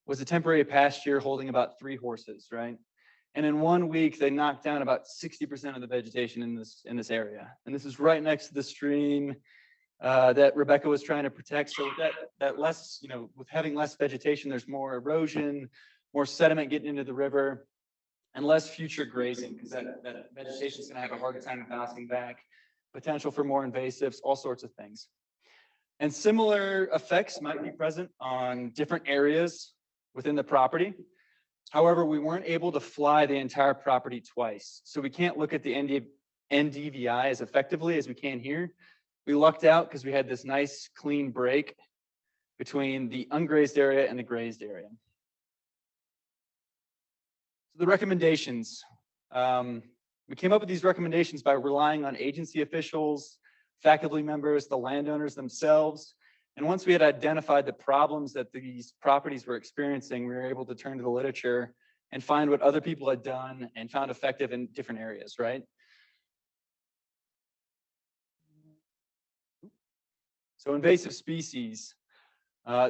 was a temporary pasture holding about 3 horses, right? And in 1 week, they knocked down about 60% of the vegetation in this area. And this is right next to the stream that Rebecca was trying to protect. So with that less, you know, with having less vegetation, there's more erosion, more sediment getting into the river, and less future grazing, because that vegetation is going to have a harder time bouncing back, potential for more invasives, all sorts of things. And similar effects might be present on different areas within the property. However, we weren't able to fly the entire property twice. So we can't look at the NDVI as effectively as we can here. We lucked out because we had this nice clean break between the ungrazed area and the grazed area. So the recommendations, we came up with these recommendations by relying on agency officials, faculty members, the landowners themselves. And once we had identified the problems that these properties were experiencing, we were able to turn to the literature and find what other people had done and found effective in different areas, right? So invasive species,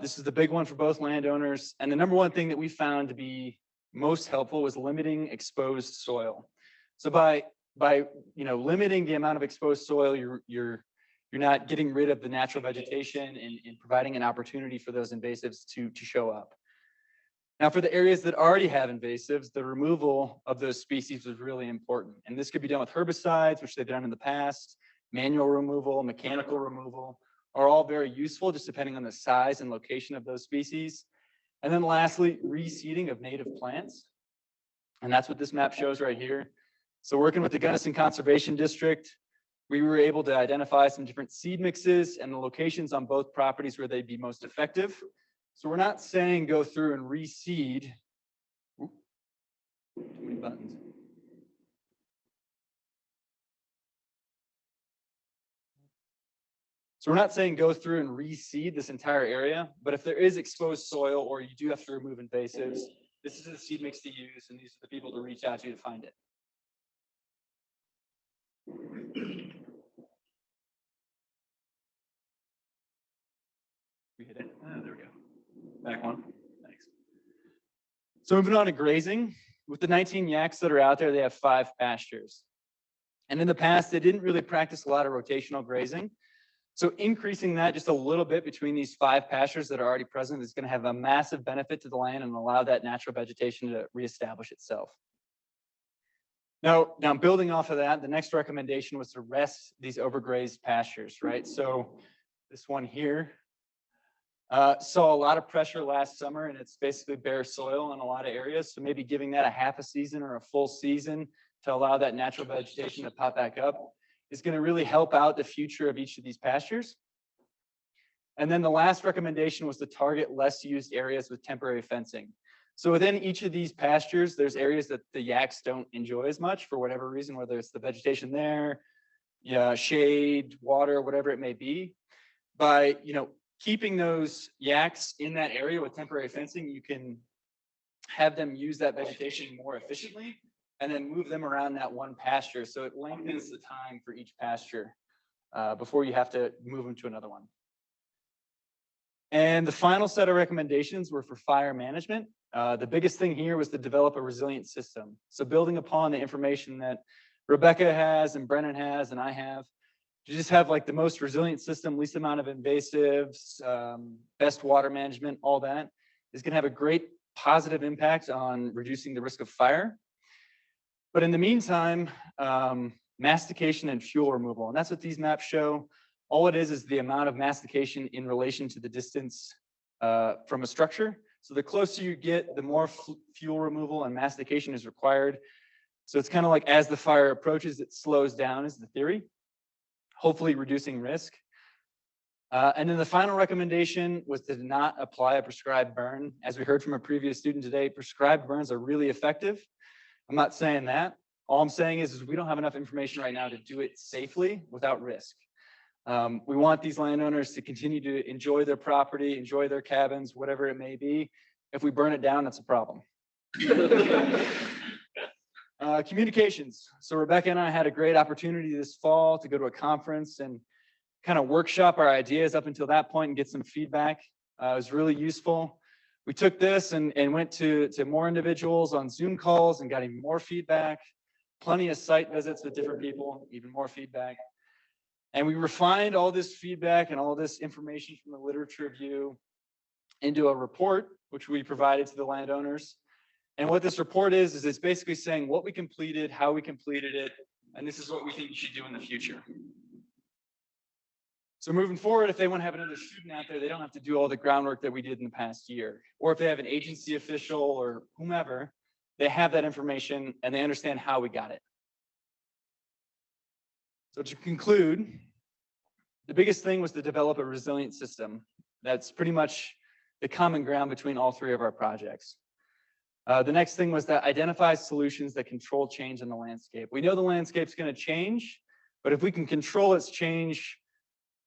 this is the big one for both landowners. And the number one thing that we found to be most helpful was limiting exposed soil. So by limiting the amount of exposed soil, you're not getting rid of the natural vegetation and providing an opportunity for those invasives to show up. Now, for the areas that already have invasives, the removal of those species was really important. And this could be done with herbicides, which they've done in the past, manual removal, mechanical removal, are all very useful, just depending on the size and location of those species. And then lastly, reseeding of native plants. And that's what this map shows right here. So working with the Gunnison Conservation District, we were able to identify some different seed mixes and the locations on both properties where they'd be most effective. So we're not saying go through and reseed. Ooh, too many buttons. So we're not saying go through and reseed this entire area, but if there is exposed soil or you do have to remove invasives, this is the seed mix to use, and these are the people to reach out to find it. We hit it. Oh, there we go. Back one. Thanks. So moving on to grazing. With the 19 yaks that are out there, they have 5 pastures. And in the past, they didn't really practice a lot of rotational grazing. So increasing that just a little bit between these 5 pastures that are already present is going to have a massive benefit to the land and allow that natural vegetation to reestablish itself. Now building off of that, the next recommendation was to rest these overgrazed pastures, right? So this one here saw a lot of pressure last summer, and it's basically bare soil in a lot of areas. So maybe giving that a half a season or a full season to allow that natural vegetation to pop back up is going to really help out the future of each of these pastures. And then the last recommendation was to target less used areas with temporary fencing. So within each of these pastures, there's areas that the yaks don't enjoy as much for whatever reason, whether it's the vegetation there, yeah, shade, water, whatever it may be. By keeping those yaks in that area with temporary fencing, you can have them use that vegetation more efficiently and then move them around that one pasture. So it lengthens the time for each pasture before you have to move them to another one. And the final set of recommendations were for fire management. The biggest thing here was to develop a resilient system. So building upon the information that Rebecca has and Brennan has and I have, to just have like the most resilient system, least amount of invasives, best water management, all that is going to have a great positive impact on reducing the risk of fire. But in the meantime, mastication and fuel removal, and that's what these maps show. All it is the amount of mastication in relation to the distance from a structure. So the closer you get, the more fuel removal and mastication is required. So it's kind of like as the fire approaches, it slows down is the theory, hopefully reducing risk. And then the final recommendation was to not apply a prescribed burn. As we heard from a previous student today, prescribed burns are really effective. I'm not saying that. All I'm saying is we don't have enough information right now to do it safely without risk. We want these landowners to continue to enjoy their property, enjoy their cabins, whatever it may be. If we burn it down, that's a problem. Communications. So Rebecca and I had a great opportunity this fall to go to a conference and kind of workshop our ideas up until that point and get some feedback. It was really useful. We took this and went to more individuals on Zoom calls and got even more feedback, plenty of site visits with different people, even more feedback. And we refined all this feedback and all this information from the literature review into a report, which we provided to the landowners. And what this report is it's basically saying what we completed, how we completed it, and this is what we think you should do in the future. So moving forward, if they want to have another student out there, they don't have to do all the groundwork that we did in the past year. Or if they have an agency official or whomever, they have that information and they understand how we got it. So to conclude, the biggest thing was to develop a resilient system. That's pretty much the common ground between all three of our projects. The next thing was to identify solutions that control change in the landscape. We know the landscape's going to change, but if we can control its change,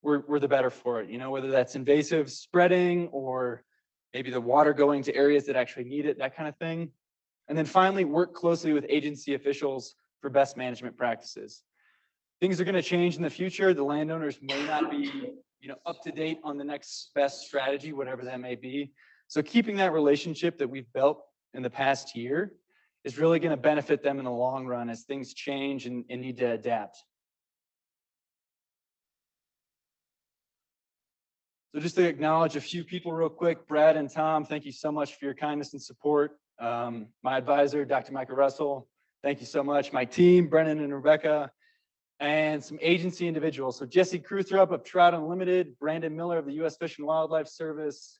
we're the better for it. Whether that's invasive spreading or maybe the water going to areas that actually need it, that kind of thing. And then finally, work closely with agency officials for best management practices. Things are going to change in the future. The landowners may not be, up to date on the next best strategy, whatever that may be. So keeping that relationship that we've built in the past year is really going to benefit them in the long run as things change and need to adapt. So just to acknowledge a few people real quick, Brad and Tom, thank you so much for your kindness and support. My advisor, Dr. Michael Russell, thank you so much. My team, Brennan and Rebecca, and some agency individuals. So Jesse Cruthrop of Trout Unlimited, Brandon Miller of the U.S. Fish and Wildlife Service,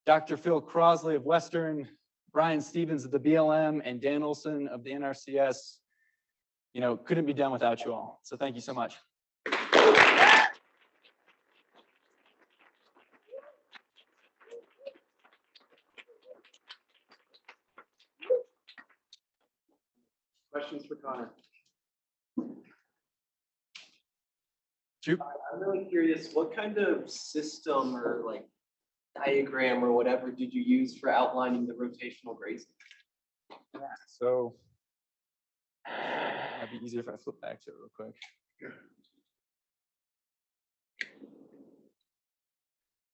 Dr. Phil Crosley of Western, Brian Stevens of the BLM, and Dan Olson of the NRCS. Couldn't be done without you all. So thank you so much. Questions for Connor? Shoot. I'm really curious, what kind of system or diagram or whatever did you use for outlining the rotational grazing? Yeah, so it'd be easier if I flip back to it real quick.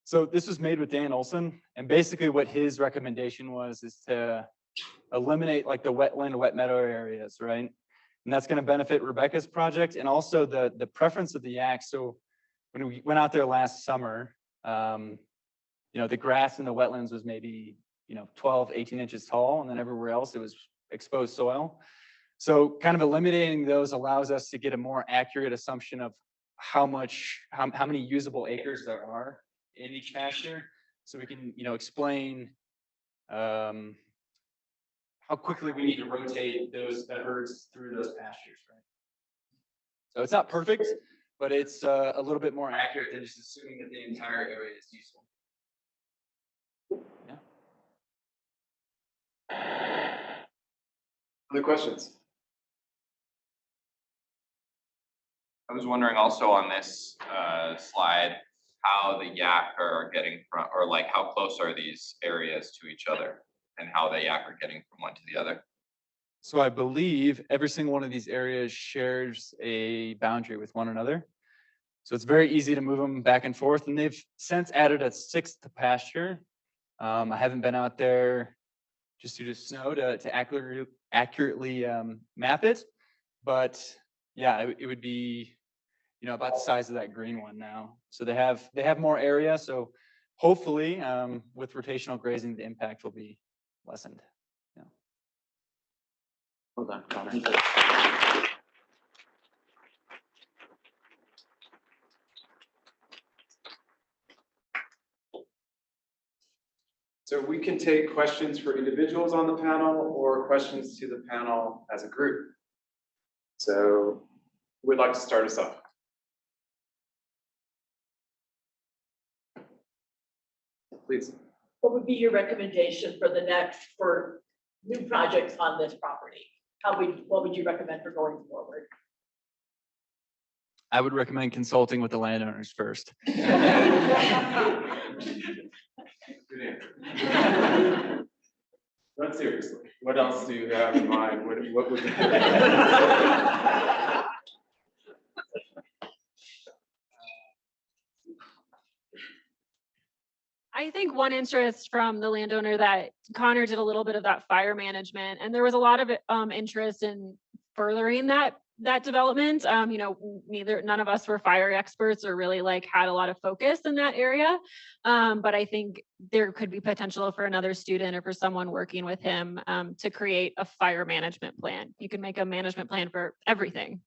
So this was made with Dan Olson, and basically what his recommendation was is to eliminate the wetland, wet meadow areas, right? And that's going to benefit Rebecca's project and also the preference of the yaks. So when we went out there last summer, the grass in the wetlands was maybe 12, 18 inches tall, and then everywhere else it was exposed soil. So kind of eliminating those allows us to get a more accurate assumption of how many usable acres there are in each pasture, so we can explain how quickly we need to rotate the herds through those pastures, right? So it's not perfect, but it's a little bit more accurate than just assuming that the entire area is useful. Other questions? I was wondering also on this slide, how the yak are getting from, or like how close are these areas to each other and how the yak are getting from one to the other? So I believe every single one of these areas shares a boundary with one another. So it's very easy to move them back and forth, and they've since added a sixth pasture. I haven't been out there just due to snow to accurately map it, but yeah, it would be, about the size of that green one now. So they have more area. So hopefully, with rotational grazing, the impact will be lessened. Yeah. Well done, Connor. So we can take questions for individuals on the panel or questions to the panel as a group. So who would like to start us off? Please. What would be your recommendation for for new projects on this property? What would you recommend for going forward? I would recommend consulting with the landowners first. Good answer. But seriously, what else do you have in mind? What would you? I think one interest from the landowner that Connor did a little bit of that fire management, and there was a lot of interest in furthering that development. None of us were fire experts or really had a lot of focus in that area. But I think there could be potential for another student or for someone working with him to create a fire management plan. You can make a management plan for everything.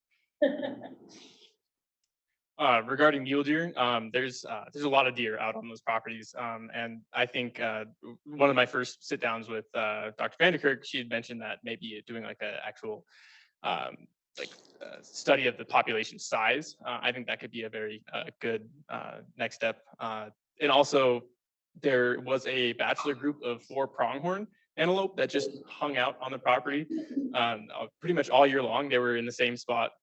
Regarding mule deer, there's a lot of deer out on those properties. And I think one of my first sit downs with Dr. Vanderkirk, she had mentioned that maybe doing an actual study of the population size. I think that could be a very good next step. And also there was a bachelor group of 4 pronghorn antelope that just hung out on the property pretty much all year long. They were in the same spot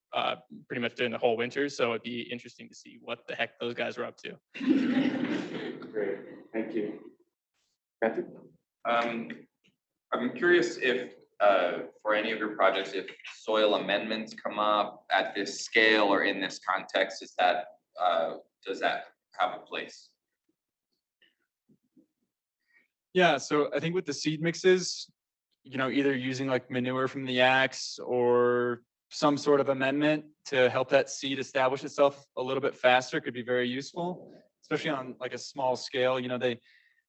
pretty much during the whole winter. So it'd be interesting to see what the heck those guys were up to. Great, thank you. Matthew? I'm curious if for any of your projects, if soil amendments come up at this scale or in this context, does that have a place? Yeah, so I think with the seed mixes, either using manure from the yaks or some sort of amendment to help that seed establish itself a little bit faster could be very useful, especially on a small scale. They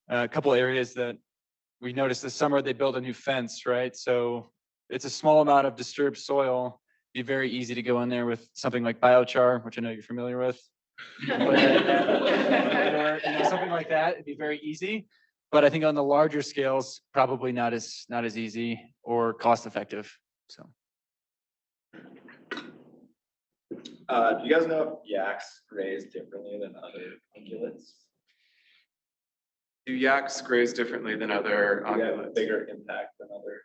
a couple areas that we noticed this summer, they built a new fence, right? So it's a small amount of disturbed soil. Be very easy to go in there with something like biochar, which I know you're familiar with. Or, something like that. It'd be very easy. But I think on the larger scales, probably not as easy or cost effective. So. Do you guys know if yaks graze differently than other ungulates? Do yaks graze differently than other Do they have a ungulates? bigger impact than other?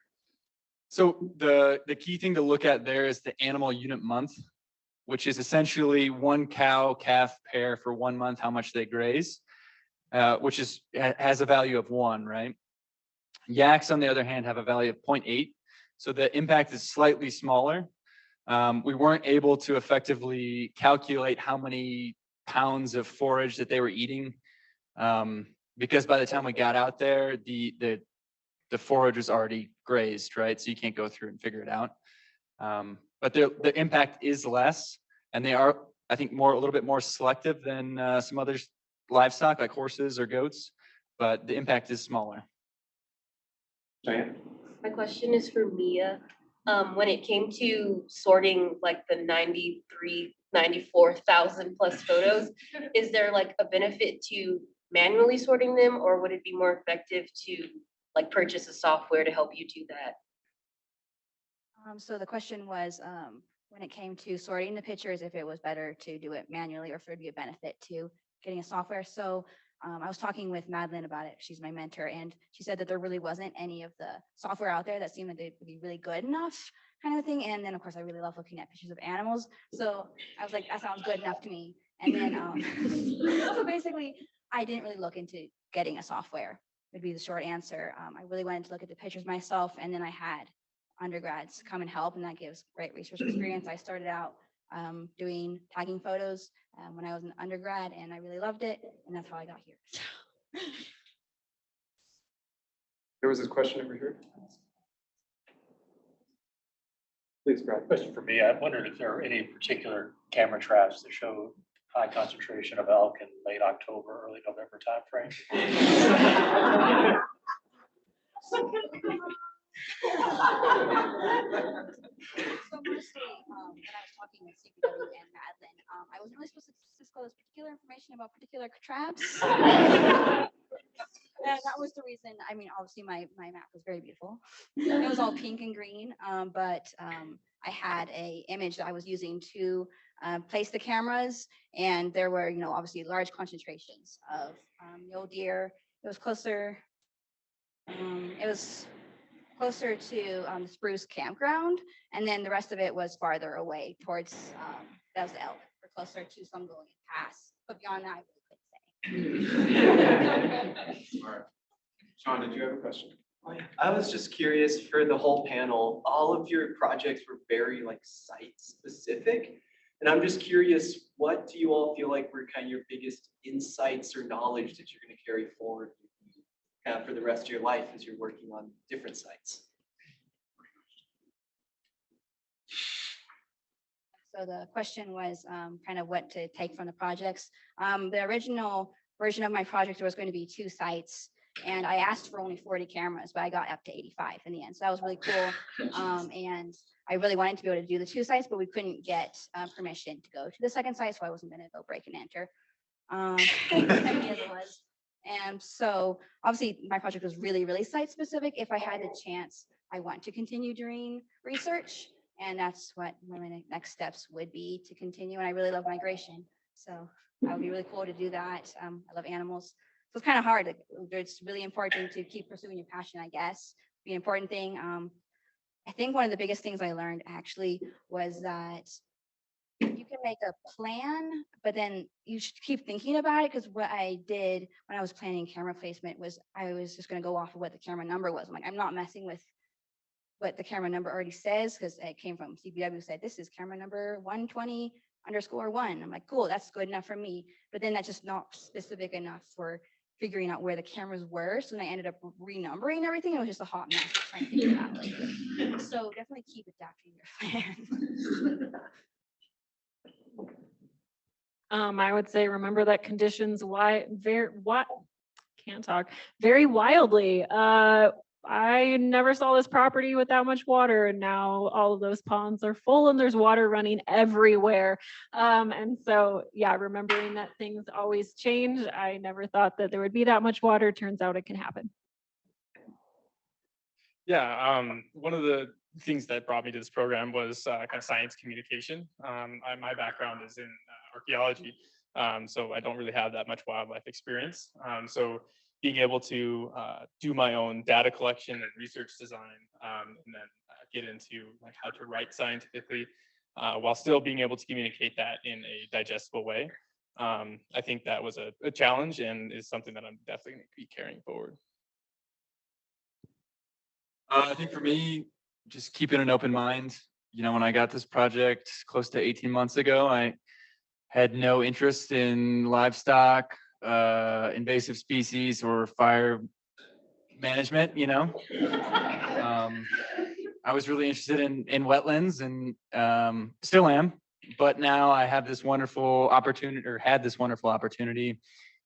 So the key thing to look at there is the animal unit month, which is essentially one cow calf pair for 1 month, how much they graze, which has a value of 1, right? Yaks, on the other hand, have a value of 0.8. So the impact is slightly smaller. We weren't able to effectively calculate how many pounds of forage that they were eating, because by the time we got out there, the forage was already grazed, right? So you can't go through and figure it out. But the impact is less, and they are, I think, a little bit more selective than some other livestock like horses or goats, but the impact is smaller. Diane? My question is for Mia. When it came to sorting the 94,000 plus photos, is there a benefit to manually sorting them, or would it be more effective to purchase a software to help you do that? So the question was, when it came to sorting the pictures, if it was better to do it manually or if there'd be a benefit to getting a software. So I was talking with Madeline about it. She's my mentor, and she said that there really wasn't any of the software out there that seemed that they would be really good enough kind of thing. And then of course I really love looking at pictures of animals. So I was like, that sounds good enough to me. And then so basically I didn't really look into getting a software would be the short answer. I really wanted to look at the pictures myself, and then I had undergrads come and help, and that gives great research experience. I started out doing tagging photos when I was an undergrad, and I really loved it, and that's how I got here. There was a question over here. Please, Brad. Question for me, I wondered if there are any particular camera traps that show high concentration of elk in late October, early November timeframe. So mostly, when I was talking with CPW and Madeline, I wasn't really supposed to disclose particular information about particular traps. And that was the reason. I mean, obviously my map was very beautiful. It was all pink and green, but I had a image that I was using to place the cameras, and there were, obviously large concentrations of mule deer. It was closer. It was closer to the Spruce campground, and then the rest of it was farther away towards that was the elk, or closer to Sungolian Pass. But beyond that, I really couldn't say. Smart. Sean, did you have a question? I was just curious for the whole panel, all of your projects were very site specific. And I'm just curious, what do you all feel like were kind of your biggest insights or knowledge that you're going to carry forward for the rest of your life as you're working on different sites? So the question was kind of what to take from the projects. The original version of my project was going to be 2 sites, and I asked for only 40 cameras, but I got up to 85 in the end. So that was really cool. And I really wanted to be able to do the 2 sites, but we couldn't get permission to go to the second site, so I wasn't going to go break and enter. Empty as it was. And so obviously my project was really, really site specific. If I had the chance, I want to continue doing research. And that's what my next steps would be, to continue. And I really love migration. So that would be really cool to do that. I love animals. So it's kind of hard. It's really important to keep pursuing your passion, I guess. The important thing. I think one of the biggest things I learned actually was that you can make a plan, but then you should keep thinking about it. Because what I did when I was planning camera placement was I was just going to go off of what the camera number was. I'm like, I'm not messing with what the camera number already says, because it came from CPW, said this is camera number 120_1. I'm like, cool, that's good enough for me. But then that's just not specific enough for figuring out where the cameras were. So then I ended up renumbering everything. It was just a hot mess trying to figure it out. So definitely keep adapting your plan. I would say remember that conditions very wildly. I never saw this property with that much water, and now all of those ponds are full and there's water running everywhere. And so, yeah, remembering that things always change. I never thought that there would be that much water. Turns out it can happen. Yeah, one of the things that brought me to this program was kind of science communication. My background is in archaeology, so I don't really have that much wildlife experience. So being able to do my own data collection and research design, and then get into how to write scientifically, while still being able to communicate that in a digestible way. I think that was a challenge, and is something that I'm definitely going to be carrying forward. I think for me, just keeping an open mind. When I got this project close to 18 months ago, I had no interest in livestock, invasive species, or fire management. I was really interested in wetlands, and still am. But now I have this wonderful opportunity, or had this wonderful opportunity,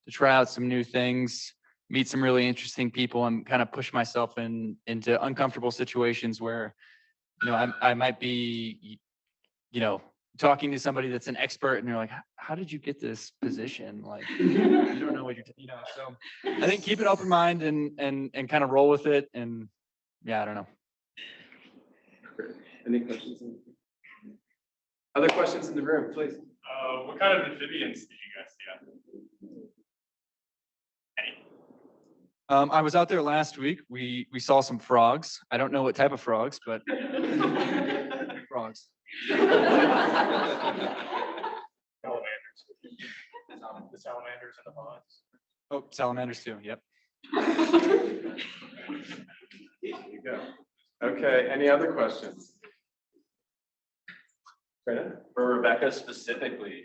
to try out some new things, meet some really interesting people, and kind of push myself into uncomfortable situations where, I might be, talking to somebody that's an expert, and they're like, how did you get this position? Like, you don't know what you're, so I think keep an open mind and kind of roll with it. And yeah, I don't know. Any questions? Other questions in the room, please? What kind of amphibians did you guys see out there? I was out there last week. We saw some frogs. I don't know what type of frogs, but frogs. Salamanders. The salamanders and the ponds. Oh, salamanders too. Yep. There you go. Okay, any other questions? Brennan? For Rebecca specifically,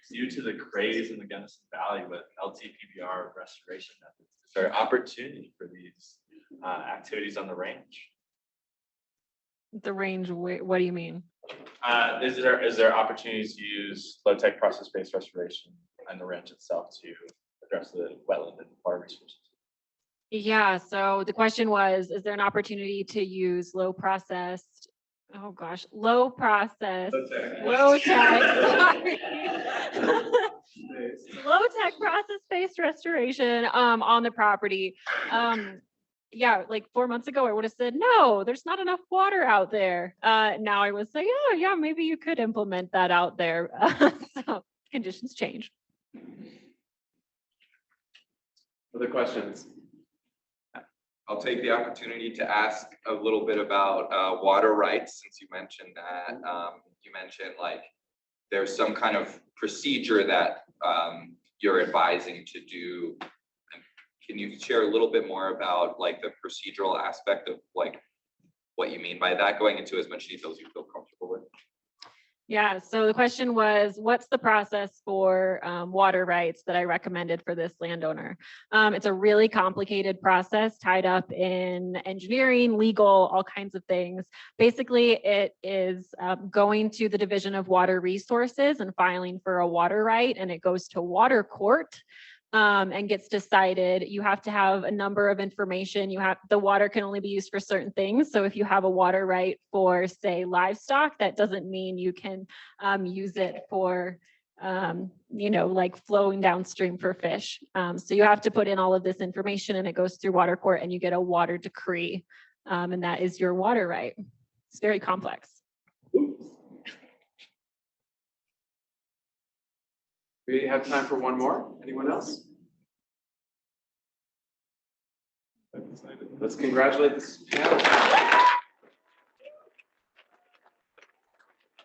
due to the craze in the Gunnison Valley with LTPBR restoration methods, is there opportunity for these activities on the range? The range, what do you mean? Is there opportunities to use low-tech process-based restoration on the range itself to address the wetland and water resources? Yeah, so the question was, is there an opportunity to use low processed, low processed, low tech, sorry. Low tech process-based restoration on the property. Yeah, like 4 months ago, I would have said, no, there's not enough water out there. Now I would say, oh yeah, maybe you could implement that out there. So conditions change. Other questions? I'll take the opportunity to ask a little bit about water rights, since you mentioned that. You mentioned like there's some kind of procedure that you're advising to do. Can you share a little bit more about like the procedural aspect of like what you mean by that, going into as much detail as you feel comfortable with? Yeah, so the question was, what's the process for water rights that I recommended for this landowner? It's a really complicated process tied up in engineering, legal, all kinds of things. Basically, it is going to the Division of Water Resources and filing for a water right, and it goes to water court. And gets decided. You have to have a number of information. The water can only be used for certain things. So if you have a water right for, say, livestock, that doesn't mean you can use it for, like flowing downstream for fish. So you have to put in all of this information, and it goes through water court, and you get a water decree, and that is your water right. It's very complex. We have time for one more. Anyone else? Let's congratulate this panel.